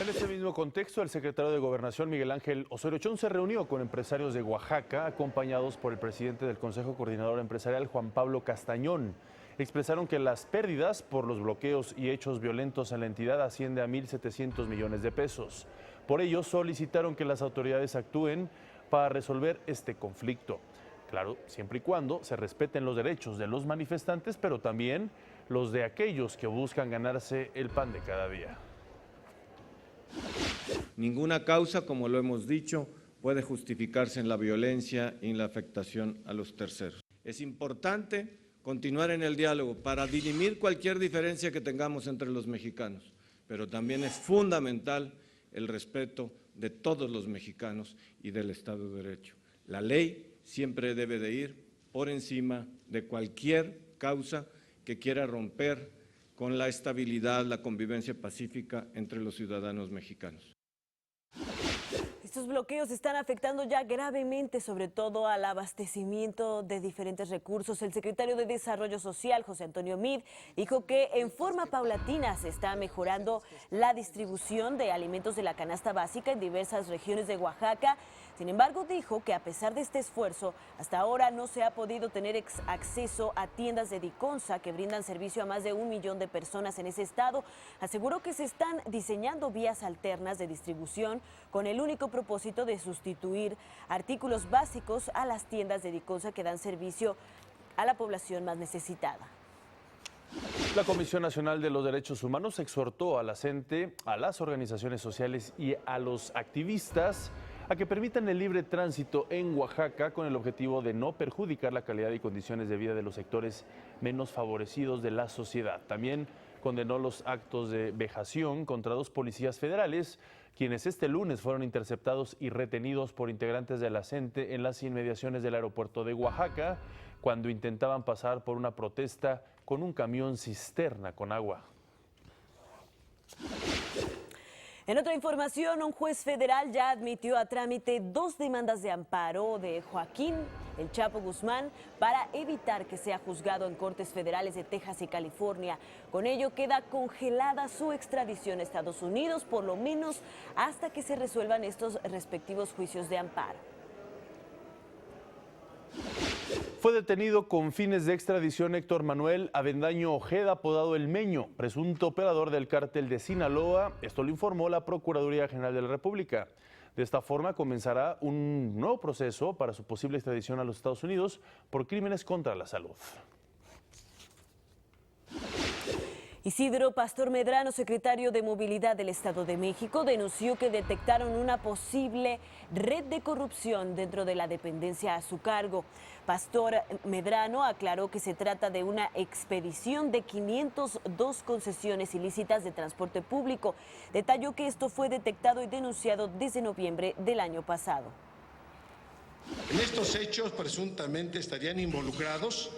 A: En este mismo contexto, el secretario de Gobernación, Miguel Ángel Osorio Chong, se reunió con empresarios de Oaxaca, acompañados por el presidente del Consejo Coordinador Empresarial, Juan Pablo Castañón. Expresaron que las pérdidas por los bloqueos y hechos violentos en la entidad ascienden a 1.700 millones de pesos. Por ello, solicitaron que las autoridades actúen para resolver este conflicto. Claro, siempre y cuando se respeten los derechos de los manifestantes, pero también los de aquellos que buscan ganarse el pan de cada día.
M: Ninguna causa, como lo hemos dicho, puede justificarse en la violencia y en la afectación a los terceros. Es importante continuar en el diálogo para dirimir cualquier diferencia que tengamos entre los mexicanos, pero también es fundamental el respeto de todos los mexicanos y del Estado de Derecho. La ley siempre debe de ir por encima de cualquier causa que quiera romper con la estabilidad, la convivencia pacífica entre los ciudadanos mexicanos.
E: Estos bloqueos están afectando ya gravemente, sobre todo al abastecimiento de diferentes recursos. El secretario de Desarrollo Social, José Antonio Meade, dijo que en forma paulatina se está mejorando la distribución de alimentos de la canasta básica en diversas regiones de Oaxaca. Sin embargo, dijo que a pesar de este esfuerzo, hasta ahora no se ha podido tener acceso a tiendas de Diconsa que brindan servicio a más de 1 millón de personas en ese estado. Aseguró que se están diseñando vías alternas de distribución con el único propósito de sustituir artículos básicos a las tiendas de Diconsa que dan servicio a la población más necesitada.
A: La Comisión Nacional de los Derechos Humanos exhortó a la CENTE, a las organizaciones sociales y a los activistas a que permitan el libre tránsito en Oaxaca con el objetivo de no perjudicar la calidad y condiciones de vida de los sectores menos favorecidos de la sociedad. También condenó los actos de vejación contra 2 policías federales, quienes este lunes fueron interceptados y retenidos por integrantes de la CENTE en las inmediaciones del aeropuerto de Oaxaca, cuando intentaban pasar por una protesta con un camión cisterna con agua.
E: En otra información, un juez federal ya admitió a trámite 2 demandas de amparo de Joaquín El Chapo Guzmán para evitar que sea juzgado en cortes federales de Texas y California. Con ello queda congelada su extradición a Estados Unidos, por lo menos hasta que se resuelvan estos respectivos juicios de amparo.
A: Fue detenido con fines de extradición Héctor Manuel Avendaño Ojeda, apodado El Meño, presunto operador del cártel de Sinaloa. Esto lo informó la Procuraduría General de la República. De esta forma comenzará un nuevo proceso para su posible extradición a los Estados Unidos por crímenes contra la salud.
E: Isidro Pastor Medrano, secretario de Movilidad del Estado de México, denunció que detectaron una posible red de corrupción dentro de la dependencia a su cargo. Pastor Medrano aclaró que se trata de una expedición de 502 concesiones ilícitas de transporte público. Detalló que esto fue detectado y denunciado desde noviembre del año pasado.
N: En estos hechos presuntamente estarían involucradas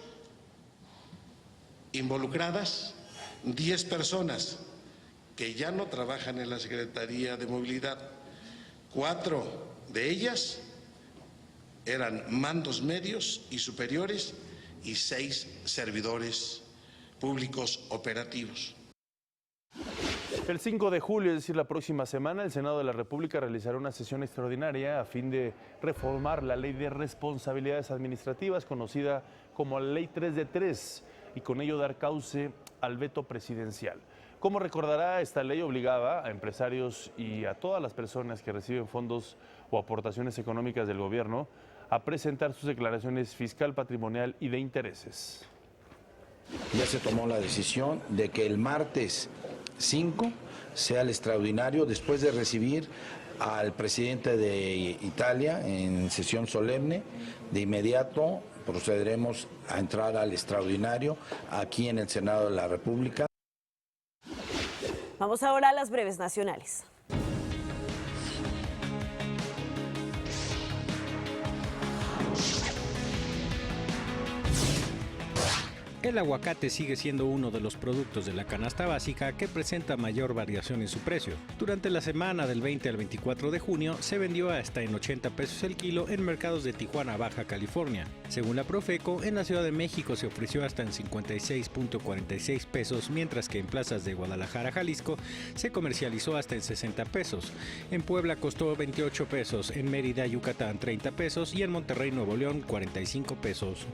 N: 10 personas que ya no trabajan en la Secretaría de Movilidad. 4 de ellas eran mandos medios y superiores y 6 servidores públicos operativos.
A: El 5 de julio, es decir, la próxima semana, el Senado de la República realizará una sesión extraordinaria a fin de reformar la Ley de Responsabilidades Administrativas, conocida como la Ley 3 de 3, y con ello dar cauce al veto presidencial. Como recordará, esta ley obligaba a empresarios y a todas las personas que reciben fondos o aportaciones económicas del gobierno a presentar sus declaraciones fiscal, patrimonial y de intereses.
O: Ya se tomó la decisión de que el martes 5 sea el extraordinario, después de recibir al presidente de Italia en sesión solemne. De inmediato procederemos a entrar al extraordinario aquí en el Senado de la República.
E: Vamos ahora a las breves nacionales.
P: El aguacate sigue siendo uno de los productos de la canasta básica que presenta mayor variación en su precio. Durante la semana del 20 al 24 de junio se vendió hasta en 80 pesos el kilo en mercados de Tijuana, Baja California. Según la Profeco, en la Ciudad de México se ofreció hasta en 56.46 pesos, mientras que en plazas de Guadalajara, Jalisco, se comercializó hasta en 60 pesos. En Puebla costó 28 pesos, en Mérida, Yucatán 30 pesos y en Monterrey, Nuevo León 45 pesos.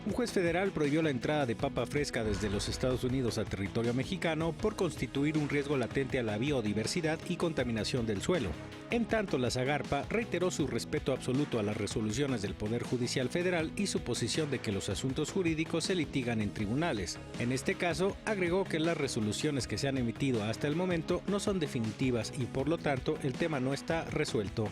P: Un juez federal prohibió la entrada de papa fresca desde los Estados Unidos a territorio mexicano por constituir un riesgo latente a la biodiversidad y contaminación del suelo. En tanto, la Zagarpa reiteró su respeto absoluto a las resoluciones del Poder Judicial Federal y su posición de que los asuntos jurídicos se litigan en tribunales. En este caso, agregó que las resoluciones que se han emitido hasta el momento no son definitivas y por lo tanto el tema no está resuelto.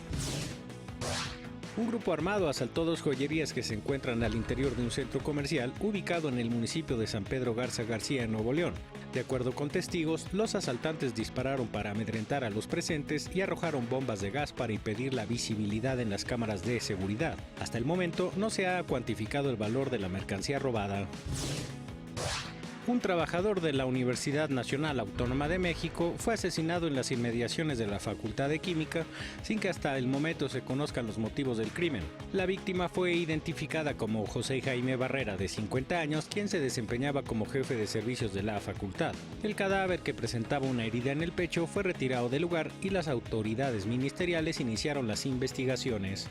P: Un grupo armado asaltó 2 joyerías que se encuentran al interior de un centro comercial ubicado en el municipio de San Pedro Garza García, en Nuevo León. De acuerdo con testigos, los asaltantes dispararon para amedrentar a los presentes y arrojaron bombas de gas para impedir la visibilidad en las cámaras de seguridad. Hasta el momento no se ha cuantificado el valor de la mercancía robada. Un trabajador de la Universidad Nacional Autónoma de México fue asesinado en las inmediaciones de la Facultad de Química sin que hasta el momento se conozcan los motivos del crimen. La víctima fue identificada como José Jaime Barrera, de 50 años, quien se desempeñaba como jefe de servicios de la facultad. El cadáver, que presentaba una herida en el pecho, fue retirado del lugar y las autoridades ministeriales iniciaron las investigaciones.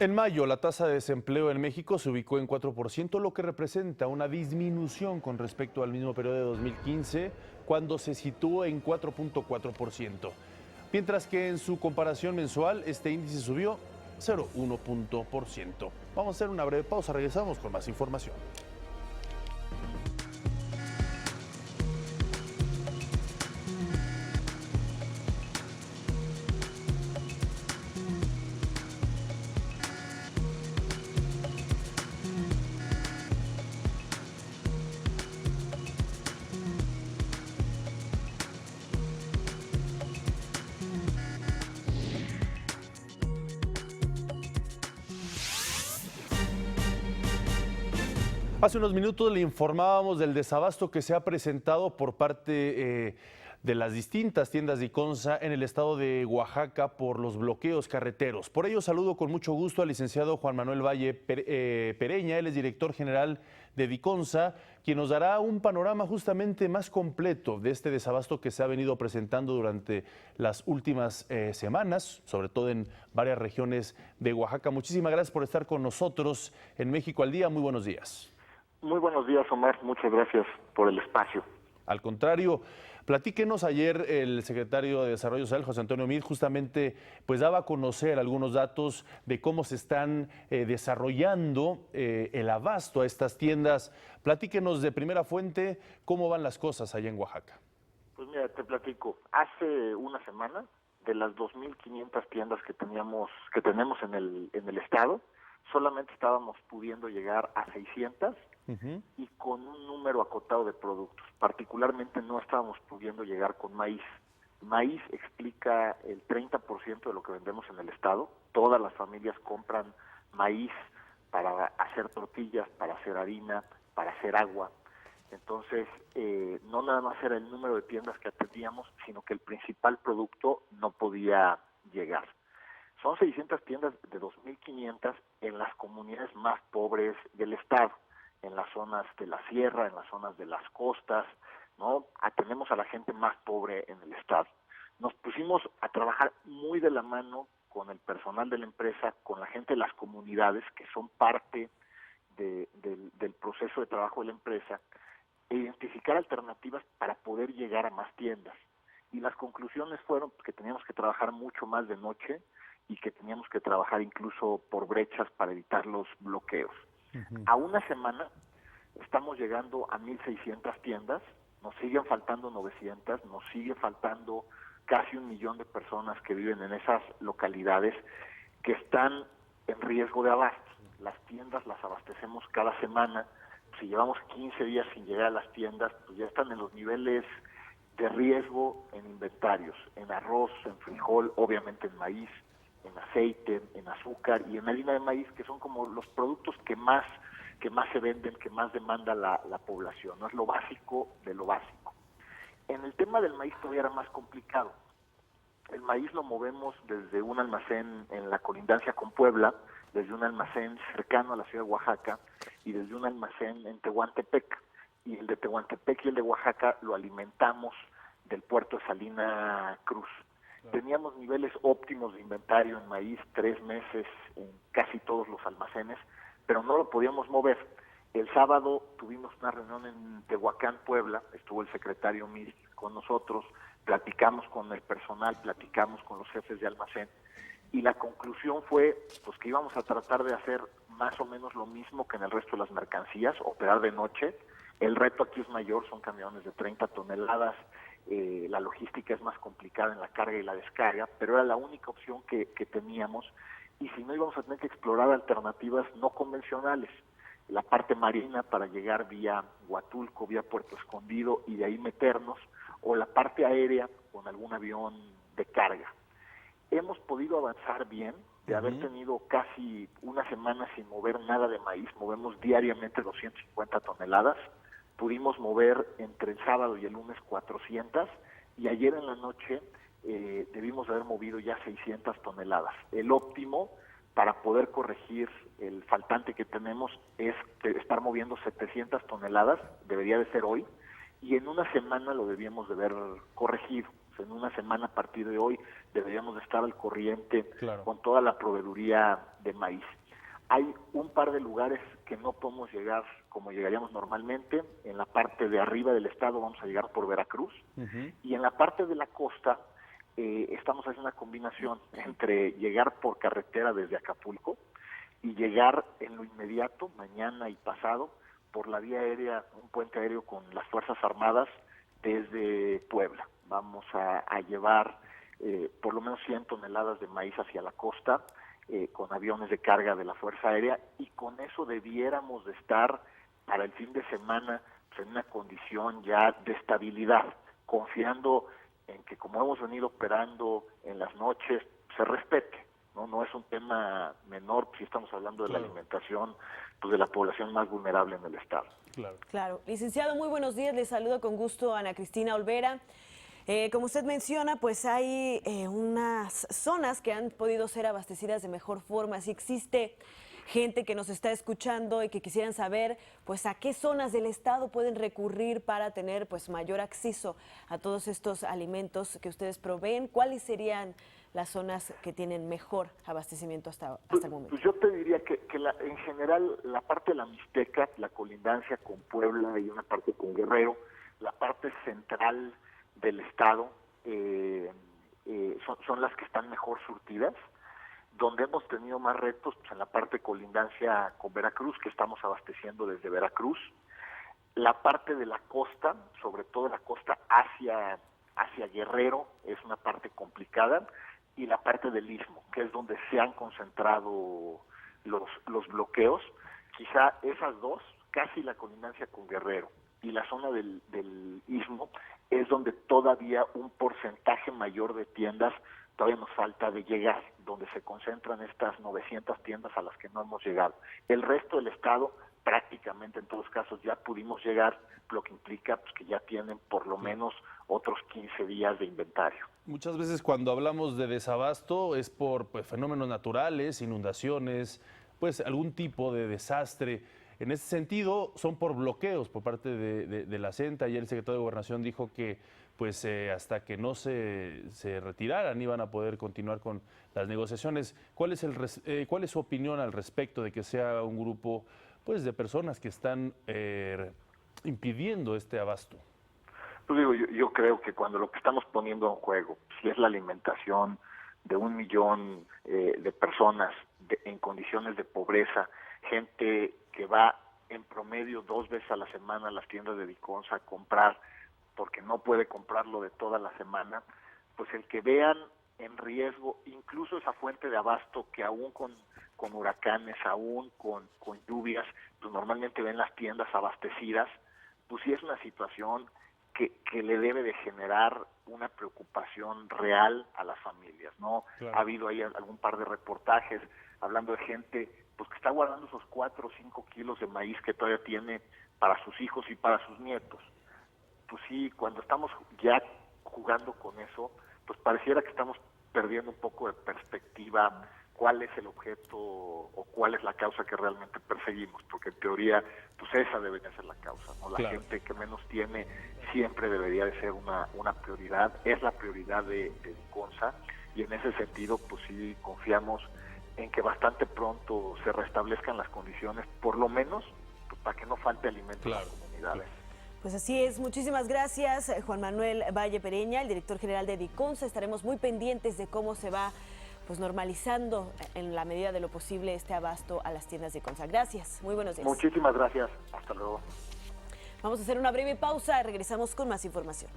A: En mayo, la tasa de desempleo en México se ubicó en 4%, lo que representa una disminución con respecto al mismo periodo de 2015, cuando se situó en 4.4%. Mientras que en su comparación mensual, este índice subió 0.1%. Vamos a hacer una breve pausa, regresamos con más información. Hace unos minutos le informábamos del desabasto que se ha presentado por parte de las distintas tiendas de Iconza en el estado de Oaxaca por los bloqueos carreteros. Por ello saludo con mucho gusto al licenciado Juan Manuel Valle Pereña, él es director general de Diconsa, quien nos dará un panorama justamente más completo de este desabasto que se ha venido presentando durante las últimas semanas, sobre todo en varias regiones de Oaxaca. Muchísimas gracias por estar con nosotros en México al Día. Muy buenos días.
Q: Muy buenos días, Omar. Muchas gracias por el espacio.
A: Al contrario, platíquenos. Ayer el secretario de Desarrollo Social, José Antonio Meade, justamente pues daba a conocer algunos datos de cómo se están desarrollando el abasto a estas tiendas. Platíquenos de primera fuente cómo van las cosas allá en Oaxaca.
Q: Pues mira, te platico. Hace una semana, de las 2.500 tiendas que tenemos en el estado, solamente estábamos pudiendo llegar a 600 y con un número acotado de productos. Particularmente no estábamos pudiendo llegar con maíz. Maíz explica el 30% de lo que vendemos en el estado. Todas las familias compran maíz para hacer tortillas, para hacer harina, para hacer agua. Entonces, no nada más era el número de tiendas que atendíamos, sino que el principal producto no podía llegar. Son 600 tiendas de 2.500 en las comunidades más pobres del estado, en las zonas de la sierra, en las zonas de las costas, ¿no? Atendemos a la gente más pobre en el estado. Nos pusimos a trabajar muy de la mano con el personal de la empresa, con la gente de las comunidades que son parte del proceso de trabajo de la empresa, e identificar alternativas para poder llegar a más tiendas. Y las conclusiones fueron que teníamos que trabajar mucho más de noche y que teníamos que trabajar incluso por brechas para evitar los bloqueos. A una semana estamos llegando a 1.600 tiendas, nos siguen faltando 900, nos sigue faltando casi 1 millón de personas que viven en esas localidades que están en riesgo de abasto. Las tiendas las abastecemos cada semana. Si llevamos 15 días sin llegar a las tiendas, pues ya están en los niveles de riesgo en inventarios, en arroz, en frijol, obviamente en maíz, en aceite, en azúcar y en harina de maíz, que son como los productos que más se venden, que más demanda la población, no es lo básico de lo básico. En el tema del maíz todavía era más complicado. El maíz lo movemos desde un almacén en la colindancia con Puebla, desde un almacén cercano a la ciudad de Oaxaca y desde un almacén en Tehuantepec. Y el de Tehuantepec y el de Oaxaca lo alimentamos del puerto de Salina Cruz. Teníamos niveles óptimos de inventario en maíz, 3 meses en casi todos los almacenes, pero no lo podíamos mover. El sábado tuvimos una reunión en Tehuacán, Puebla, estuvo el secretario Meade con nosotros, platicamos con el personal, platicamos con los jefes de almacén, y la conclusión fue pues que íbamos a tratar de hacer más o menos lo mismo que en el resto de las mercancías, operar de noche. El reto aquí es mayor, son camiones de 30 toneladas, la logística es más complicada en la carga y la descarga, pero era la única opción que teníamos, y si no íbamos a tener que explorar alternativas no convencionales, la parte marina para llegar vía Huatulco, vía Puerto Escondido y de ahí meternos, o la parte aérea con algún avión de carga. Hemos podido avanzar bien, de haber tenido casi una semana sin mover nada de maíz, movemos diariamente 250 toneladas, pudimos mover entre el sábado y el lunes 400, y ayer en la noche debimos haber movido ya 600 toneladas. El óptimo para poder corregir el faltante que tenemos es estar moviendo 700 toneladas, debería de ser hoy, y en una semana lo debíamos de haber corregido. O sea, en una semana a partir de hoy deberíamos de estar al corriente con toda la proveeduría de maíz. Hay un par de lugares que no podemos llegar como llegaríamos normalmente. En la parte de arriba del estado vamos a llegar por Veracruz, y en la parte de la costa estamos haciendo una combinación entre llegar por carretera desde Acapulco y llegar en lo inmediato, mañana y pasado, por la vía aérea, un puente aéreo con las Fuerzas Armadas desde Puebla. Vamos a llevar por lo menos 100 toneladas de maíz hacia la costa, con aviones de carga de la Fuerza Aérea, y con eso debiéramos de estar para el fin de semana pues, en una condición ya de estabilidad, confiando en que como hemos venido operando en las noches, se respete. No es un tema menor si estamos hablando de la alimentación pues de la población más vulnerable en el estado.
E: Claro. Licenciado, muy buenos días. Les saludo con gusto a Ana Cristina Olvera. Como usted menciona, pues hay unas zonas que han podido ser abastecidas de mejor forma. Si existe gente que nos está escuchando y que quisieran saber pues a qué zonas del estado pueden recurrir para tener pues mayor acceso a todos estos alimentos que ustedes proveen, ¿cuáles serían las zonas que tienen mejor abastecimiento hasta el momento?
Q: Pues yo te diría que en general la parte de la Mixteca, la colindancia con Puebla y una parte con Guerrero, la parte central del estado son las que están mejor surtidas. Donde hemos tenido más retos, pues en la parte de colindancia con Veracruz, que estamos abasteciendo desde Veracruz. La parte de la costa, sobre todo la costa hacia Guerrero, es una parte complicada. Y la parte del Istmo, que es donde se han concentrado los bloqueos. Quizá esas dos, casi la colindancia con Guerrero y la zona del Istmo, es donde todavía un porcentaje mayor de tiendas todavía nos falta de llegar, donde se concentran estas 900 tiendas a las que no hemos llegado. El resto del estado, prácticamente en todos casos, ya pudimos llegar, lo que implica pues, que ya tienen por lo menos otros 15 días de inventario.
A: Muchas veces cuando hablamos de desabasto es por pues, fenómenos naturales, inundaciones, pues algún tipo de desastre. En ese sentido, son por bloqueos por parte de la CENTA. Ayer el secretario de Gobernación dijo que pues hasta que no se retiraran iban a poder continuar con las negociaciones. ¿Cuál es su opinión al respecto de que sea un grupo pues de personas que están impidiendo este abasto?
Q: Pues digo, yo creo que cuando lo que estamos poniendo en juego, si es la alimentación de 1 millón de personas en condiciones de pobreza, gente que va en promedio 2 veces a la semana a las tiendas de Diconsa a comprar porque no puede comprarlo de toda la semana, pues el que vean en riesgo incluso esa fuente de abasto que aún con huracanes, aún con lluvias, pues normalmente ven las tiendas abastecidas, pues sí es una situación que le debe de generar una preocupación real a las familias, ¿no? Claro. Ha habido ahí algún par de reportajes hablando de gente pues que está guardando esos 4 o 5 kilos de maíz que todavía tiene para sus hijos y para sus nietos. Pues sí, cuando estamos ya jugando con eso, pues pareciera que estamos perdiendo un poco de perspectiva cuál es el objeto o cuál es la causa que realmente perseguimos, porque en teoría, pues esa debería ser la causa, ¿no? La claro. gente que menos tiene siempre debería de ser una prioridad, es la prioridad de Diconsa, y en ese sentido, pues sí confiamos en que bastante pronto se restablezcan las condiciones, por lo menos, pues, para que no falte alimento claro. a las comunidades.
E: Claro. Pues así es, muchísimas gracias Juan Manuel Valle Pereña, el director general de Diconsa. Estaremos muy pendientes de cómo se va pues normalizando en la medida de lo posible este abasto a las tiendas Diconsa. Gracias, muy buenos días.
Q: Muchísimas gracias, hasta luego.
E: Vamos a hacer una breve pausa, regresamos con más información.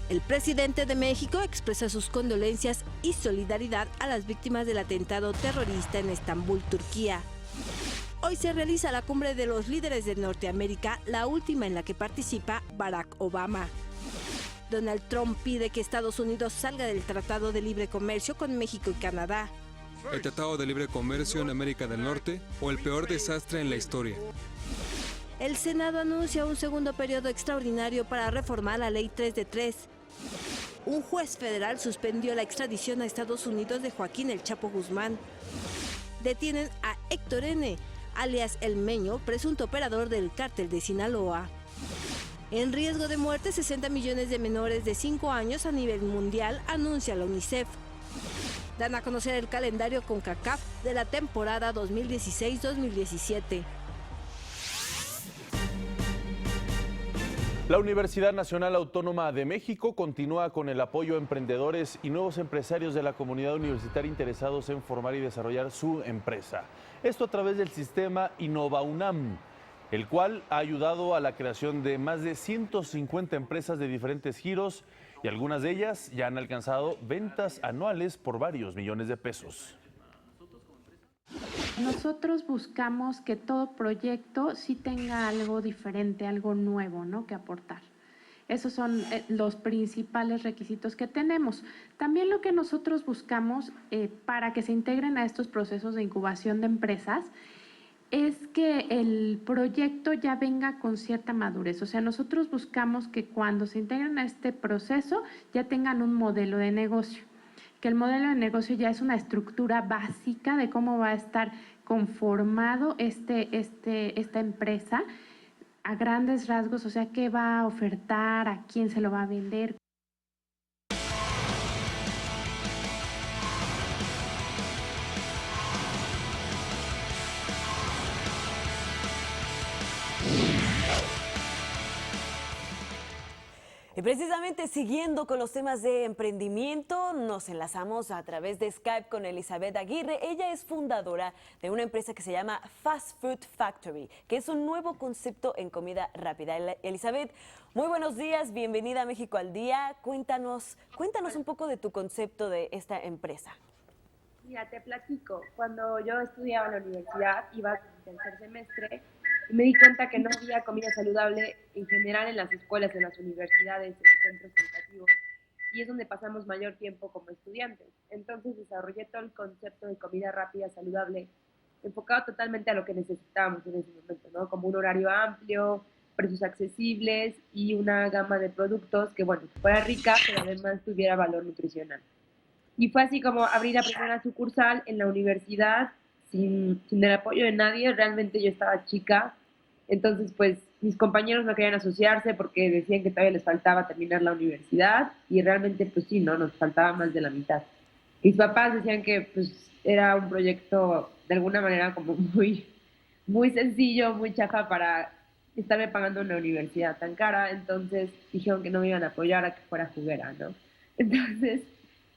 R: El presidente de México expresa sus condolencias y solidaridad a las víctimas del atentado terrorista en Estambul, Turquía. Hoy se realiza la cumbre de los líderes de Norteamérica, la última en la que participa Barack Obama. Donald Trump pide que Estados Unidos salga del Tratado de Libre Comercio con México y Canadá.
C: El Tratado de Libre Comercio en América del Norte o el peor desastre en la historia.
R: El Senado anuncia un segundo periodo extraordinario para reformar la Ley 3 de 3. Un juez federal suspendió la extradición a Estados Unidos de Joaquín El Chapo Guzmán. Detienen a Héctor N., alias El Meño, presunto operador del cártel de Sinaloa. En riesgo de muerte, 60 millones de menores de 5 años a nivel mundial, anuncia la UNICEF. Dan a conocer el calendario CONCACAF de la temporada 2016-2017.
A: La Universidad Nacional Autónoma de México continúa con el apoyo a emprendedores y nuevos empresarios de la comunidad universitaria interesados en formar y desarrollar su empresa. Esto a través del sistema InnovaUNAM. el cual ha ayudado a la creación de más de 150 empresas de diferentes giros y algunas de ellas ya han alcanzado ventas anuales por varios millones de pesos.
S: Nosotros buscamos que todo proyecto sí tenga algo diferente, algo nuevo, ¿no?, que aportar. Esos son los principales requisitos que tenemos. También lo que nosotros buscamos para que se integren a estos procesos de incubación de empresas es que el proyecto ya venga con cierta madurez. O sea, nosotros buscamos que cuando se integren a este proceso ya tengan un modelo de negocio. Que el modelo de negocio ya es una estructura básica de cómo va a estar conformado esta empresa a grandes rasgos, o sea, qué va a ofertar, a quién se lo va a vender.
E: Y precisamente siguiendo con los temas de emprendimiento, nos enlazamos a través de Skype con Elizabeth Aguirre. Ella es fundadora de una empresa que se llama Fast Food Factory, que es un nuevo concepto en comida rápida. Elizabeth, muy buenos días, bienvenida a México al Día. Cuéntanos un poco de tu concepto de esta empresa.
T: Mira, te platico. Cuando yo estudiaba en la universidad, iba al tercer semestre, y me di cuenta que no había comida saludable en general en las escuelas, en las universidades, en centros educativos, y es donde pasamos mayor tiempo como estudiantes. Entonces desarrollé todo el concepto de comida rápida, saludable, enfocado totalmente a lo que necesitábamos en ese momento, ¿no? Como un horario amplio, precios accesibles y una gama de productos que, bueno, que fuera rica, pero además tuviera valor nutricional. Y fue así como abrir la primera sucursal en la universidad, sin el apoyo de nadie. Realmente yo estaba chica, entonces pues mis compañeros no querían asociarse porque decían que todavía les faltaba terminar la universidad, y realmente pues sí, ¿no? Nos faltaba más de la mitad. Mis papás decían que pues era un proyecto de alguna manera como muy sencillo, muy chafa para estarme pagando una universidad tan cara, entonces dijeron que no me iban a apoyar a que fuera juguera, ¿no? Entonces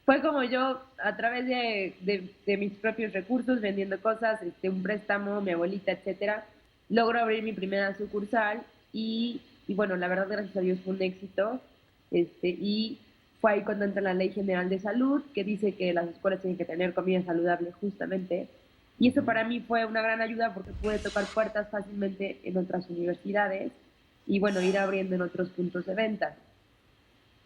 T: fue como yo, a través de mis propios recursos, vendiendo cosas, un préstamo, mi abuelita, etcétera, logro abrir mi primera sucursal y bueno, la verdad, gracias a Dios, fue un éxito. Y fue ahí cuando entra la Ley General de Salud, que dice que las escuelas tienen que tener comida saludable justamente. Y eso para mí fue una gran ayuda porque pude tocar puertas fácilmente en otras universidades y bueno, ir abriendo en otros puntos de venta.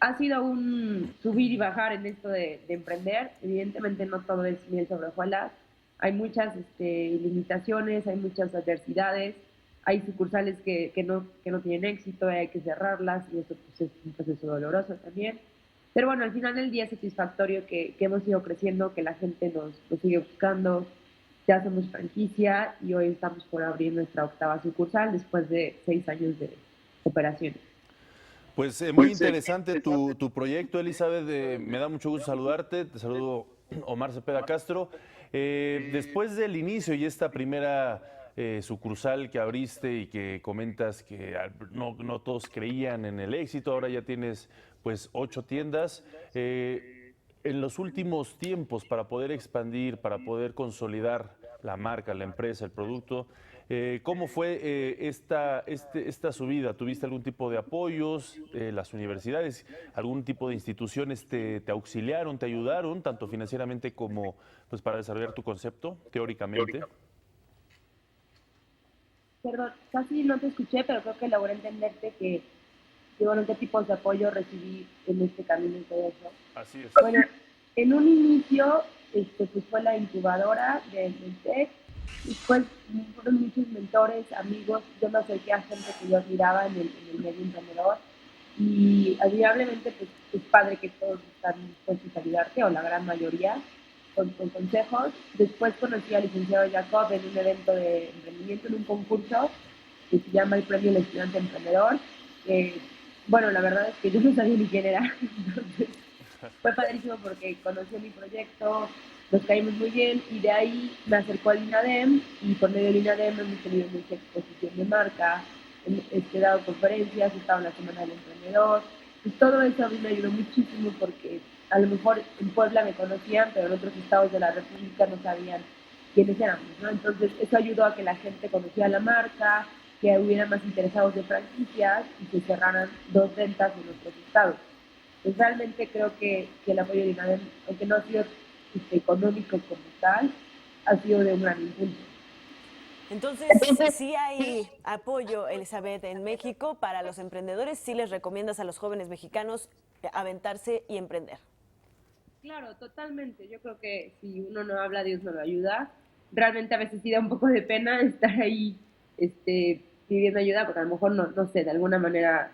T: Ha sido un subir y bajar en esto de emprender. Evidentemente no todo es miel sobre hojuelas. Hay muchas limitaciones, hay muchas adversidades. Hay sucursales que no tienen éxito, hay que cerrarlas y eso pues, es un proceso doloroso también. Pero bueno, al final del día es satisfactorio que hemos ido creciendo, que la gente nos sigue buscando. Ya somos franquicia y hoy estamos por abrir nuestra 8ª sucursal después de 6 años de operaciones.
A: Pues muy interesante tu proyecto, Elizabeth. Me da mucho gusto saludarte. Te saludo, Omar Cepeda Castro. Después del inicio y esta primera sucursal que abriste y que comentas que no todos creían en el éxito, ahora ya tienes pues 8 tiendas. En los últimos tiempos, para poder expandir, para poder consolidar la marca, la empresa, el producto, ¿cómo fue esta subida? ¿Tuviste algún tipo de apoyos? ¿Las universidades, algún tipo de instituciones te auxiliaron, te ayudaron, tanto financieramente como pues, para desarrollar tu concepto, teóricamente?
T: Perdón, casi no te escuché, pero creo que logré entenderte que bueno, qué tipos de apoyo recibí en este camino y todo eso.
A: Así es.
T: Bueno, en un inicio pues fue la incubadora del TEC. Después fueron muchos mentores, amigos. Yo me acerqué a gente que yo admiraba en el medio emprendedor y admirablemente pues es padre que todos están dispuestos a ayudarte, o la gran mayoría, con consejos. Después conocí al licenciado Jacob en un evento de emprendimiento, en un concurso que se llama el Premio del Estudiante Emprendedor. Bueno, la verdad es que yo no sabía ni quién era, entonces fue padrísimo porque conoció mi proyecto, nos caímos muy bien y de ahí me acercó al INADEM y por medio del INADEM hemos tenido mucha exposición de marca, he dado conferencias, he estado en la Semana del Emprendedor y todo eso a mí me ayudó muchísimo porque a lo mejor en Puebla me conocían, pero en otros estados de la República no sabían quiénes éramos, ¿no? Entonces eso ayudó a que la gente conociera la marca, que hubiera más interesados de franquicias y que cerraran 2 ventas en nuestros estados. Pues realmente creo que el apoyo de INADEM, aunque no ha sido económico como tal, ha sido de un gran impulso.
E: Entonces, sí hay apoyo, Elizabeth, en México para los emprendedores. ¿Sí les recomiendas a los jóvenes mexicanos aventarse y emprender?
T: Claro, totalmente. Yo creo que si uno no habla, Dios no lo ayuda. Realmente a veces sí da un poco de pena estar ahí pidiendo ayuda, porque a lo mejor no sé, de alguna manera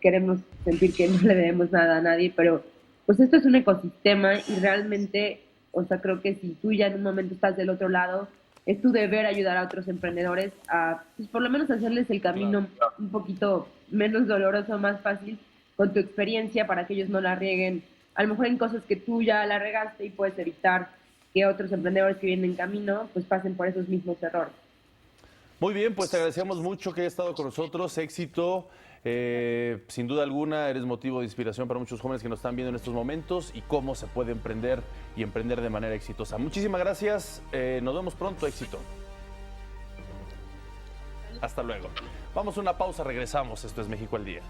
T: queremos sentir que no le debemos nada a nadie, pero pues esto es un ecosistema y realmente, o sea, creo que si tú ya en un momento estás del otro lado, es tu deber ayudar a otros emprendedores a, pues por lo menos hacerles el camino un poquito menos doloroso, más fácil, con tu experiencia para que ellos no la rieguen, a lo mejor en cosas que tú ya la regaste y puedes evitar que otros emprendedores que vienen en camino pues pasen por esos mismos errores.
A: Muy bien, pues te agradecemos mucho que hayas estado con nosotros. Éxito. Sin duda alguna, eres motivo de inspiración para muchos jóvenes que nos están viendo en estos momentos y cómo se puede emprender y emprender de manera exitosa. Muchísimas gracias. Nos vemos pronto. Éxito. Hasta luego. Vamos a una pausa. Regresamos. Esto es México al Día.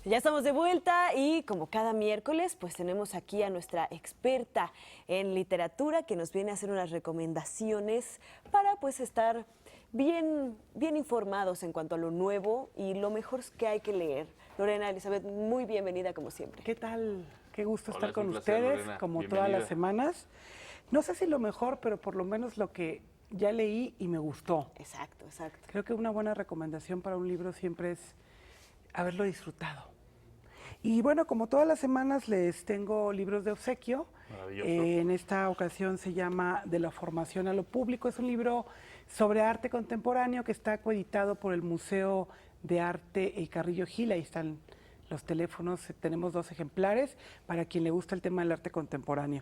E: Ya estamos de vuelta y como cada miércoles, pues tenemos aquí a nuestra experta en literatura que nos viene a hacer unas recomendaciones para pues estar bien informados en cuanto a lo nuevo y lo mejor que hay que leer. Lorena, Elizabeth, muy bienvenida como siempre.
U: ¿Qué tal? Qué gusto
A: Hola,
U: estar con
A: placer,
U: ustedes,
A: Lorena.
U: como
A: Bienvenida.
U: todas las semanas. No sé si lo mejor, pero por lo menos lo que ya leí y me gustó.
E: Exacto, exacto.
U: Creo que una buena recomendación para un libro siempre es haberlo disfrutado. Y bueno, como todas las semanas les tengo libros de obsequio.
A: Maravilloso.
U: En esta ocasión se llama De la formación a lo público. Es un libro sobre arte contemporáneo que está coeditado por el Museo de Arte Carrillo Gil. Ahí están los teléfonos, tenemos 2 ejemplares para quien le gusta el tema del arte contemporáneo.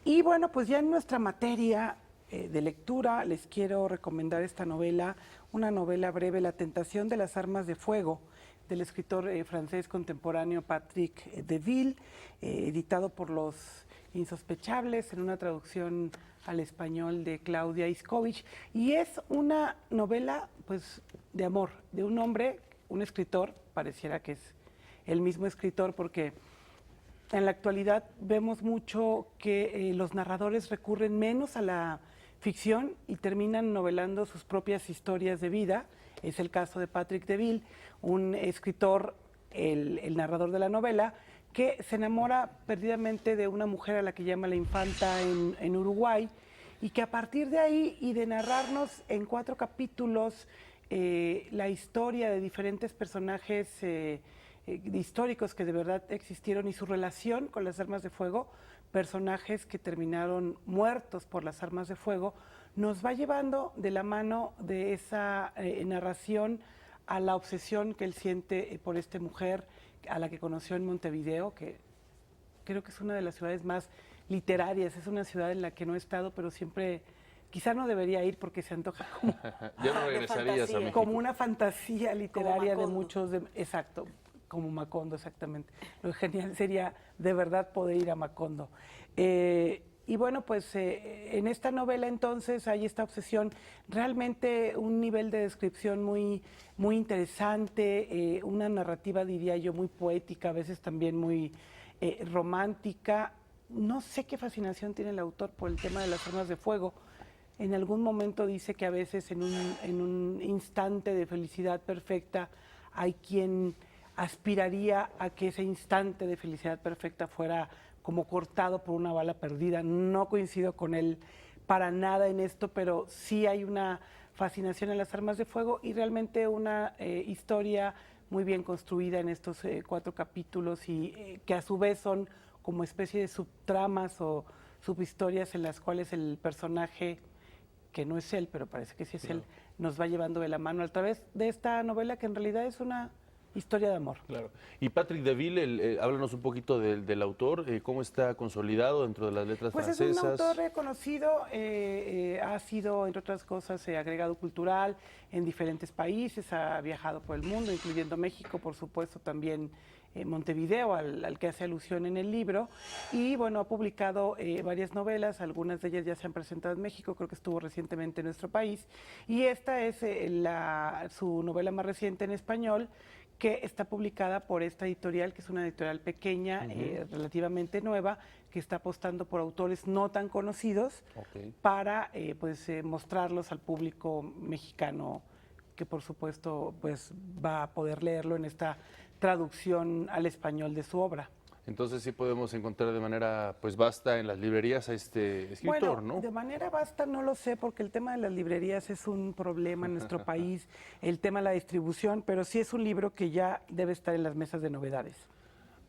U: Y bueno, pues ya en nuestra materia de lectura les quiero recomendar esta novela, una novela breve, La tentación de las armas de fuego, del escritor francés contemporáneo Patrick Deville, editado por Los Insospechables en una traducción al español de Claudia Iskovich. Y es una novela pues de amor, de un hombre, un escritor, pareciera que es el mismo escritor porque en la actualidad vemos mucho que los narradores recurren menos a la ficción y terminan novelando sus propias historias de vida. Es el caso de Patrick Deville, un escritor, el narrador de la novela, que se enamora perdidamente de una mujer a la que llama la infanta en Uruguay y que a partir de ahí y de narrarnos en 4 capítulos la historia de diferentes personajes históricos que de verdad existieron y su relación con las armas de fuego, personajes que terminaron muertos por las armas de fuego, nos va llevando de la mano de esa narración a la obsesión que él siente por esta mujer a la que conoció en Montevideo, que creo que es una de las ciudades más literarias, es una ciudad en la que no he estado, pero siempre, quizá no debería ir porque se antoja como,
A: Ya no regresarías a México.
U: como una fantasía literaria de
E: Macondo.
U: muchos, exacto, como Macondo, exactamente. Lo genial sería de verdad poder ir a Macondo. Y bueno, pues en esta novela entonces hay esta obsesión, realmente un nivel de descripción muy interesante, una narrativa diría yo muy poética, a veces también muy romántica. No sé qué fascinación tiene el autor por el tema de las armas de fuego. En algún momento dice que a veces en un instante de felicidad perfecta hay quien aspiraría a que ese instante de felicidad perfecta fuera como cortado por una bala perdida. No coincido con él para nada en esto, pero sí hay una fascinación en las armas de fuego y realmente una historia muy bien construida en estos 4 capítulos y que a su vez son como especie de subtramas o subhistorias en las cuales el personaje, que no es él, pero parece que sí es él, nos va llevando de la mano a través de esta novela que en realidad es una historia de amor.
A: Claro. Y Patrick Deville, háblanos un poquito del autor, cómo está consolidado dentro de las letras
U: francesas. Pues es un autor reconocido, ha sido, entre otras cosas, agregado cultural en diferentes países, ha viajado por el mundo, incluyendo México, por supuesto, también Montevideo, al que hace alusión en el libro, y bueno, ha publicado varias novelas, algunas de ellas ya se han presentado en México, creo que estuvo recientemente en nuestro país, y esta es su novela más reciente en español, que está publicada por esta editorial, que es una editorial pequeña, relativamente nueva, que está apostando por autores no tan conocidos para mostrarlos al público mexicano, que por supuesto pues va a poder leerlo en esta traducción al español de su obra.
A: Entonces sí podemos encontrar de manera pues vasta en las librerías a este escritor,
U: bueno,
A: ¿no?
U: De manera vasta no lo sé, porque el tema de las librerías es un problema en nuestro país, el tema de la distribución, pero sí es un libro que ya debe estar en las mesas de novedades.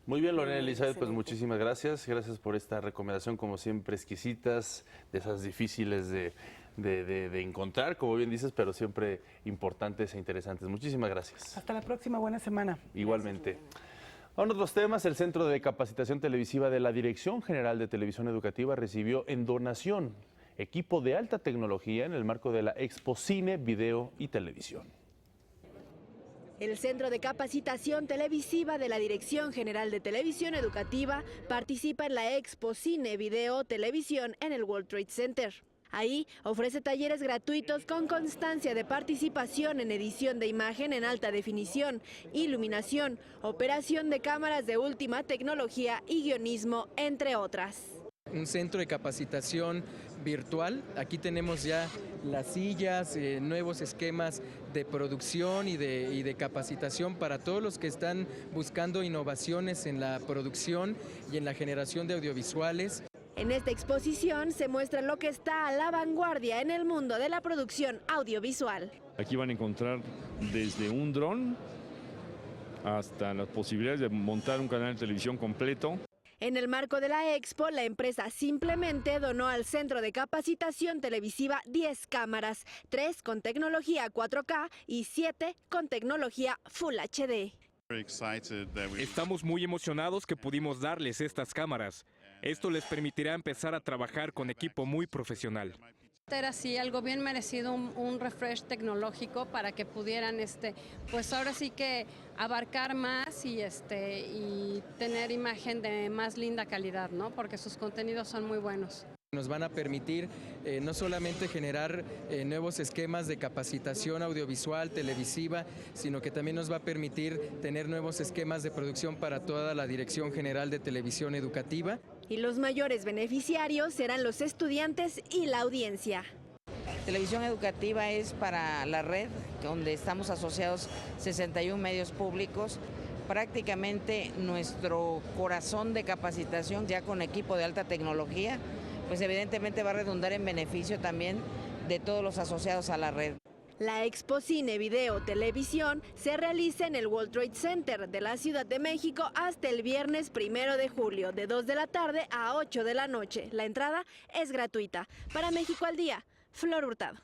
A: Muy bien, Lorena Elizabeth, pues muchísimas gracias. Gracias por esta recomendación, como siempre, exquisitas, de esas difíciles de encontrar, como bien dices, pero siempre importantes e interesantes. Muchísimas gracias.
U: Hasta la próxima, buena semana.
A: Igualmente. En otros temas, el Centro de Capacitación Televisiva de la Dirección General de Televisión Educativa recibió en donación equipo de alta tecnología en el marco de la Expo Cine, Video y Televisión.
R: El Centro de Capacitación Televisiva de la Dirección General de Televisión Educativa participa en la Expo Cine, Video, Televisión en el World Trade Center. Ahí ofrece talleres gratuitos con constancia de participación en edición de imagen en alta definición, iluminación, operación de cámaras de última tecnología y guionismo, entre otras.
F: Un centro de capacitación virtual. Aquí tenemos ya las sillas, nuevos esquemas de producción y de capacitación para todos los que están buscando innovaciones en la producción y en la generación de audiovisuales.
R: En esta exposición se muestra lo que está a la vanguardia en el mundo de la producción audiovisual.
V: Aquí van a encontrar desde un dron hasta las posibilidades de montar un canal de televisión completo.
R: En el marco de la Expo, la empresa Simplemente donó al Centro de Capacitación Televisiva 10 cámaras, 3 con tecnología 4K y 7 con tecnología Full HD.
W: Estamos muy emocionados que pudimos darles estas cámaras. Esto les permitirá empezar a trabajar con equipo muy profesional.
X: Era así, algo bien merecido, un refresh tecnológico para que pudieran, pues ahora sí que abarcar más y tener imagen de más linda calidad, ¿no? Porque sus contenidos son muy buenos.
F: Nos van a permitir no solamente generar nuevos esquemas de capacitación audiovisual, televisiva, sino que también nos va a permitir tener nuevos esquemas de producción para toda la Dirección General de Televisión Educativa.
R: Y los mayores beneficiarios serán los estudiantes y la audiencia.
Y: Televisión educativa es para la red, donde estamos asociados 61 medios públicos. Prácticamente nuestro corazón de capacitación, ya con equipo de alta tecnología, pues evidentemente va a redundar en beneficio también de todos los asociados a la red.
R: La Expo Cine, Video, Televisión se realiza en el World Trade Center de la Ciudad de México hasta el viernes 1 de julio, de 2 de la tarde a 8 de la noche. La entrada es gratuita. Para México al Día, Flor Hurtado.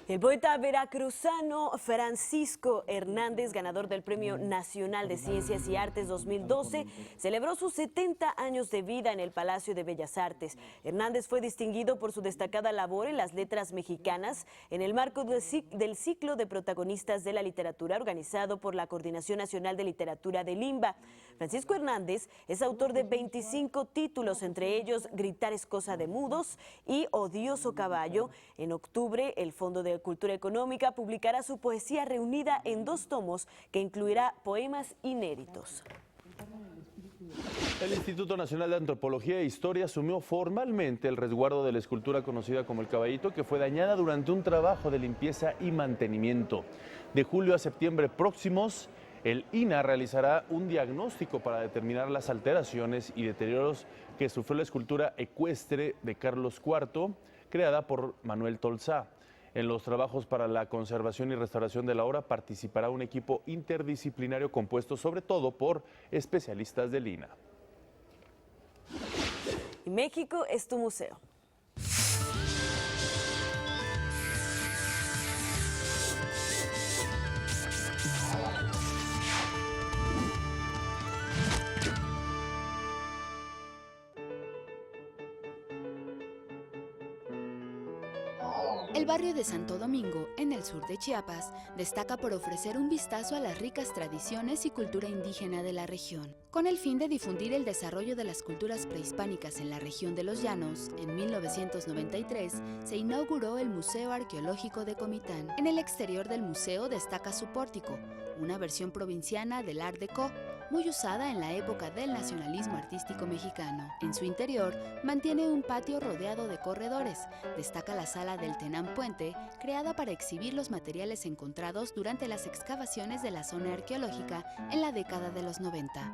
E: El poeta veracruzano Francisco Hernández, ganador del Premio Nacional de Ciencias y Artes 2012, celebró sus 70 años de vida en el Palacio de Bellas Artes. Hernández fue distinguido por su destacada labor en las letras mexicanas en el marco del ciclo de protagonistas de la literatura organizado por la Coordinación Nacional de Literatura de Limba. Francisco Hernández es autor de 25 títulos, entre ellos Gritar es cosa de mudos y Odioso caballo. En octubre, el Fondo de Cultura Económica publicará su poesía reunida en 2 tomos que incluirá poemas inéditos.
A: El Instituto Nacional de Antropología e Historia asumió formalmente el resguardo de la escultura conocida como el Caballito, que fue dañada durante un trabajo de limpieza y mantenimiento. De julio a septiembre próximos, el INAH realizará un diagnóstico para determinar las alteraciones y deterioros que sufrió la escultura ecuestre de Carlos IV, creada por Manuel Tolsá. En los trabajos para la conservación y restauración de la obra participará un equipo interdisciplinario compuesto sobre todo por especialistas del INAH.
E: México es tu museo.
B: El barrio de Santo Domingo, en el sur de Chiapas, destaca por ofrecer un vistazo a las ricas tradiciones y cultura indígena de la región. Con el fin de difundir el desarrollo de las culturas prehispánicas en la región de los Llanos, en 1993 se inauguró el Museo Arqueológico de Comitán. En el exterior del museo destaca su pórtico, una versión provinciana del Art Deco, muy usada en la época del nacionalismo artístico mexicano. En su interior mantiene un patio rodeado de corredores. Destaca la sala del Tenán Puente, creada para exhibir los materiales encontrados durante las excavaciones de la zona arqueológica en la década de los 90.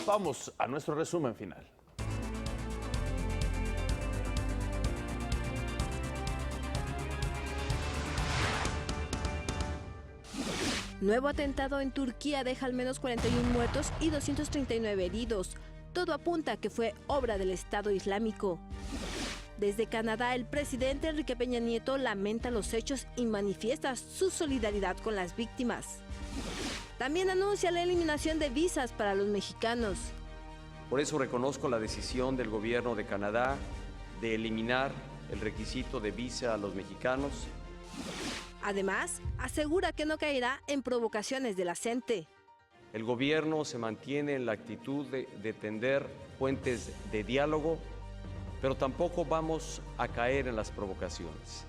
A: Vamos a nuestro resumen final.
R: Nuevo atentado en Turquía deja al menos 41 muertos y 239 heridos. Todo apunta a que fue obra del Estado Islámico. Desde Canadá, el presidente Enrique Peña Nieto lamenta los hechos y manifiesta su solidaridad con las víctimas. También anuncia la eliminación de visas para los mexicanos.
D: Por eso reconozco la decisión del gobierno de Canadá de eliminar el requisito de visa a los mexicanos.
R: Además, asegura que no caerá en provocaciones de la gente.
D: El gobierno se mantiene en la actitud de tender puentes de diálogo, pero tampoco vamos a caer en las provocaciones.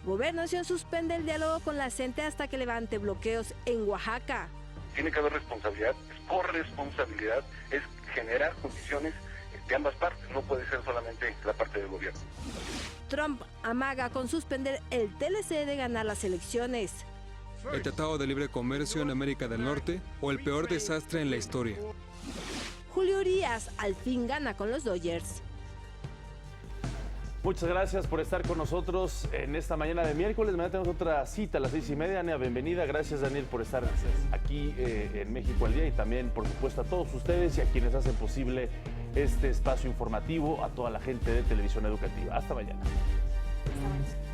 R: Gobernación suspende el diálogo con la gente hasta que levante bloqueos en Oaxaca.
J: Tiene que haber responsabilidad, es corresponsabilidad, es generar condiciones de ambas partes, no puede ser solamente la parte del gobierno.
R: Trump amaga con suspender el TLC de ganar las elecciones.
C: ¿El Tratado de Libre Comercio en América del Norte o el peor desastre en la historia?
R: Julio Urias al fin gana con los Dodgers.
A: Muchas gracias por estar con nosotros en esta mañana de miércoles. Mañana tenemos otra cita a las 6:30. Ania, bienvenida. Gracias, Daniel, por estar aquí en México al Día y también, por supuesto, a todos ustedes y a quienes hacen posible este espacio informativo, a toda la gente de Televisión Educativa. Hasta mañana.
E: Hasta mañana.